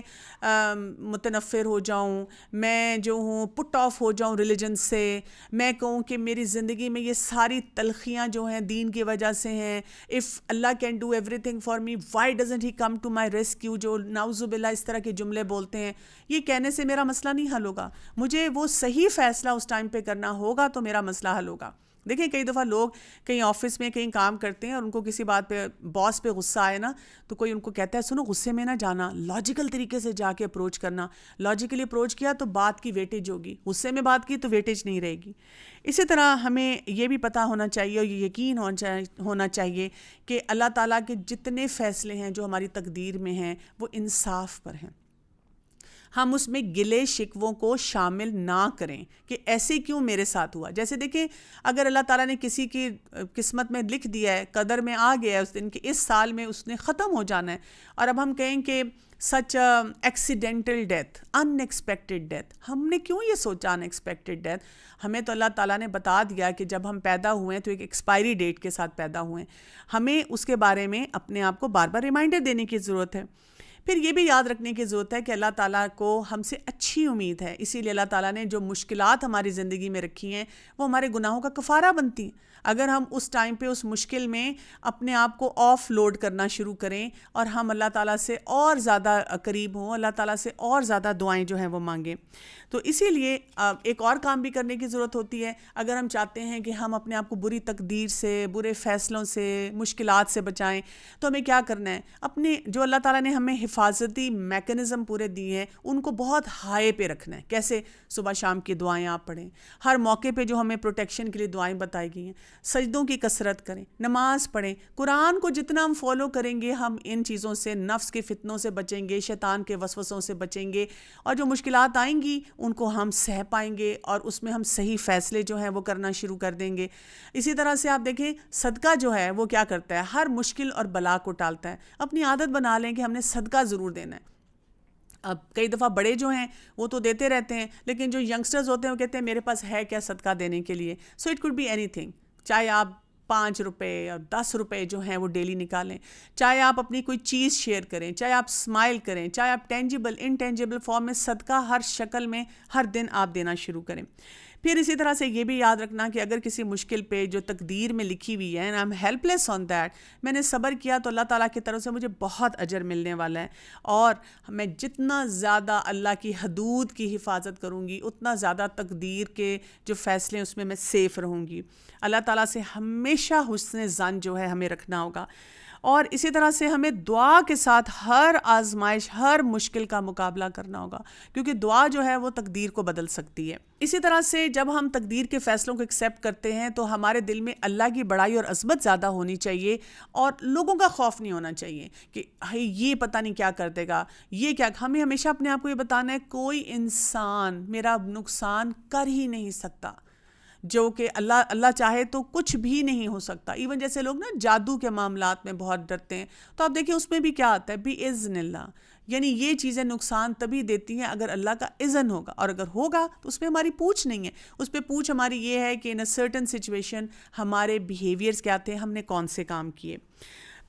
متنفر ہو جاؤں، میں جو ہوں پٹ آف ہو جاؤں ریلیجن سے، میں کہوں کہ میری زندگی میں یہ ساری تلخیاں جو ہیں دین کی وجہ سے ہیں، if Allah can do everything for me why doesn't he come to my rescue، جو نعوذ باللہ اس طرح کے جملے بولتے ہیں، یہ کہنے سے میرا مسئلہ نہیں حل ہوگا۔ مجھے وہ صحیح فیصلہ اس ٹائم پہ کرنا ہوگا تو میرا مسئلہ حل ہوگا۔ دیکھیں کئی دفعہ لوگ کہیں آفس میں کہیں کام کرتے ہیں اور ان کو کسی بات پہ باس پہ غصہ آئے نا تو کوئی ان کو کہتا ہے سنو غصے میں نہ جانا، لاجیکل طریقے سے جا کے اپروچ کرنا، لاجیکلی اپروچ کیا تو بات کی ویٹیج ہوگی، غصے میں بات کی تو ویٹیج نہیں رہے گی۔ اسی طرح ہمیں یہ بھی پتہ ہونا چاہیے اور یہ یقین ہونا چاہیے کہ اللہ تعالیٰ کے جتنے فیصلے ہیں جو ہماری تقدیر میں ہیں وہ انصاف پر ہیں۔ ہم اس میں گلے شکووں کو شامل نہ کریں کہ ایسے کیوں میرے ساتھ ہوا۔ جیسے دیکھیں اگر اللہ تعالیٰ نے کسی کی قسمت میں لکھ دیا ہے، قدر میں آ گیا ہے اس دن کہ اس سال میں اس نے ختم ہو جانا ہے، اور اب ہم کہیں کہ سچ ایکسیڈنٹل ڈیتھ، ان ایکسپیکٹڈ ڈیتھ، ہم نے کیوں یہ سوچا ان ایکسپیکٹڈ ڈیتھ؟ ہمیں تو اللہ تعالیٰ نے بتا دیا کہ جب ہم پیدا ہوئے ہیں تو ایک ایکسپائری ڈیٹ کے ساتھ پیدا ہوئے ہیں، ہمیں اس کے بارے میں اپنے آپ کو بار بار ریمائنڈر دینے کی ضرورت ہے۔ پھر یہ بھی یاد رکھنے کی ضرورت ہے کہ اللہ تعالیٰ کو ہم سے اچھی امید ہے، اسی لیے اللہ تعالیٰ نے جو مشکلات ہماری زندگی میں رکھی ہیں وہ ہمارے گناہوں کا کفارہ بنتی ہیں۔ اگر ہم اس ٹائم پہ اس مشکل میں اپنے آپ کو آف لوڈ کرنا شروع کریں اور ہم اللہ تعالیٰ سے اور زیادہ قریب ہوں، اللہ تعالیٰ سے اور زیادہ دعائیں جو ہیں وہ مانگیں، تو اسی لیے ایک اور کام بھی کرنے کی ضرورت ہوتی ہے۔ اگر ہم چاہتے ہیں کہ ہم اپنے آپ کو بری تقدیر سے، برے فیصلوں سے، مشکلات سے بچائیں تو ہمیں کیا کرنا ہے؟ اپنے جو اللہ تعالیٰ نے ہمیں حفاظتی میکنزم پورے دیے ہیں ان کو بہت ہائی پہ رکھنا ہے۔ کیسے؟ صبح شام کی دعائیں آپ پڑھیں، ہر موقع پہ جو ہمیں پروٹیکشن کے لیے دعائیں بتائی گئی ہیں، سجدوں کی کثرت کریں، نماز پڑھیں، قرآن کو جتنا ہم فالو کریں گے ہم ان چیزوں سے، نفس کے فتنوں سے بچیں گے، شیطان کے وسوسوں سے بچیں گے، اور جو مشکلات آئیں گی ان کو ہم سہ پائیں گے اور اس میں ہم صحیح فیصلے جو ہیں وہ کرنا شروع کر دیں گے۔ اسی طرح سے آپ دیکھیں صدقہ جو ہے وہ کیا کرتا ہے؟ ہر مشکل اور بلا کو ٹالتا ہے۔ اپنی عادت بنا لیں کہ ہم نے صدقہ ضرور دینا ہے۔ اب کئی دفعہ بڑے جو ہیں وہ تو دیتے رہتے ہیں، لیکن جو ینگسٹرز ہوتے ہیں وہ کہتے ہیں میرے پاس ہے کیا صدقہ دینے کے لیے؟ So it could be anything, چاہے آپ 5 روپے اور 10 روپے جو ہیں وہ ڈیلی نکالیں، چاہے آپ اپنی کوئی چیز شیئر کریں، چاہے آپ اسمائل کریں، چاہے آپ ٹینجیبل انٹینجیبل فارم میں صدقہ ہر شکل میں ہر دن آپ دینا شروع کریں۔ پھر اسی طرح سے یہ بھی یاد رکھنا کہ اگر کسی مشکل پہ جو تقدیر میں لکھی ہوئی ہے and I am help less on that, میں نے صبر کیا تو اللہ تعالیٰ کی طرف سے مجھے بہت اجر ملنے والا ہے، اور میں جتنا زیادہ اللہ کی حدود کی حفاظت کروں گی اتنا زیادہ تقدیر کے جو فیصلے اس میں سیف رہوں گی۔ اللہ تعالیٰ سے ہمیشہ حسن ظن جو ہے ہمیں رکھنا ہوگا، اور اسی طرح سے ہمیں دعا کے ساتھ ہر آزمائش، ہر مشکل کا مقابلہ کرنا ہوگا، کیونکہ دعا جو ہے وہ تقدیر کو بدل سکتی ہے۔ اسی طرح سے جب ہم تقدیر کے فیصلوں کو ایکسیپٹ کرتے ہیں تو ہمارے دل میں اللہ کی بڑائی اور عظمت زیادہ ہونی چاہیے، اور لوگوں کا خوف نہیں ہونا چاہیے کہ یہ پتہ نہیں کیا کر دے گا، یہ کیا۔ ہمیں ہمیشہ اپنے آپ کو یہ بتانا ہے کوئی انسان میرا نقصان کر ہی نہیں سکتا، جو کہ اللہ چاہے تو کچھ بھی نہیں ہو سکتا۔ ایون جیسے لوگ نا جادو کے معاملات میں بہت ڈرتے ہیں، تو آپ دیکھیں اس میں بھی کیا آتا ہے، بِإِذْنِ اللہ، یعنی یہ چیزیں نقصان تبھی دیتی ہیں اگر اللہ کا اذن ہوگا، اور اگر ہوگا تو اس میں ہماری پوچھ نہیں ہے۔ اس پہ پوچھ ہماری یہ ہے کہ ان اے سرٹن سچویشن ہمارے بیہیویئرز کیا تھے، ہم نے کون سے کام کیے۔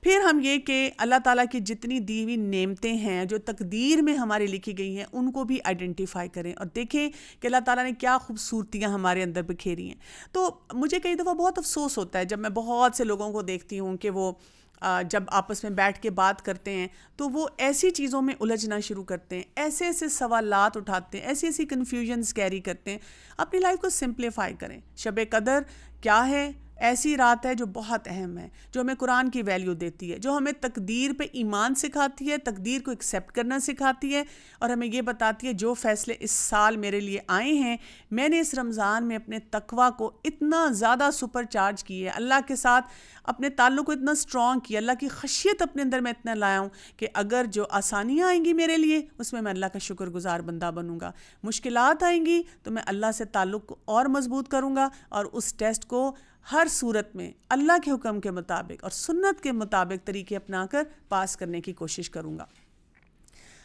پھر ہم یہ کہ اللہ تعالیٰ کی جتنی دی ہوئی نعمتیں ہیں جو تقدیر میں ہماری لکھی گئی ہیں ان کو بھی آئیڈینٹیفائی کریں اور دیکھیں کہ اللہ تعالیٰ نے کیا خوبصورتیاں ہمارے اندر بکھیری ہیں۔ تو مجھے کئی دفعہ بہت افسوس ہوتا ہے جب میں بہت سے لوگوں کو دیکھتی ہوں کہ وہ جب آپس میں بیٹھ کے بات کرتے ہیں تو وہ ایسی چیزوں میں الجھنا شروع کرتے ہیں، ایسے ایسے سوالات اٹھاتے ہیں، ایسی ایسی کنفیوژنز کیری کرتے ہیں۔ اپنی لائف کو سمپلیفائی کریں۔ شب قدر کیا ہے؟ ایسی رات ہے جو بہت اہم ہے، جو ہمیں قرآن کی ویلیو دیتی ہے، جو ہمیں تقدیر پہ ایمان سکھاتی ہے، تقدیر کو ایکسیپٹ کرنا سکھاتی ہے، اور ہمیں یہ بتاتی ہے جو فیصلے اس سال میرے لیے آئے ہیں، میں نے اس رمضان میں اپنے تقویٰ کو اتنا زیادہ سپر چارج کی ہے، اللہ کے ساتھ اپنے تعلق کو اتنا اسٹرانگ کیا، اللہ کی خشیت اپنے اندر میں اتنا لایا ہوں کہ اگر جو آسانیاں آئیں گی میرے لیے اس میں اللہ کا شکر گزار بندہ بنوں گا، مشکلات آئیں گی تو میں اللہ سے تعلق کو اور مضبوط کروں گا اور اس ٹیسٹ کو ہر صورت میں اللہ کے حکم کے مطابق اور سنت کے مطابق طریقے اپنا کر پاس کرنے کی کوشش کروں گا۔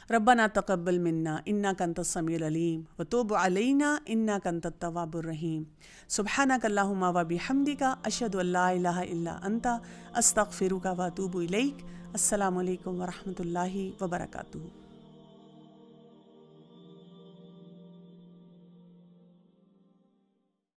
ربنا تقبل منا انک انت السمیع العلیم وتوب علینا انک انت التواب الرحیم سبحانک اللہم وبحمدک اشہد ان لا الہ الا انت استغفرک واتوب الیک۔ السلام علیکم ورحمۃ اللہ وبرکاتہ۔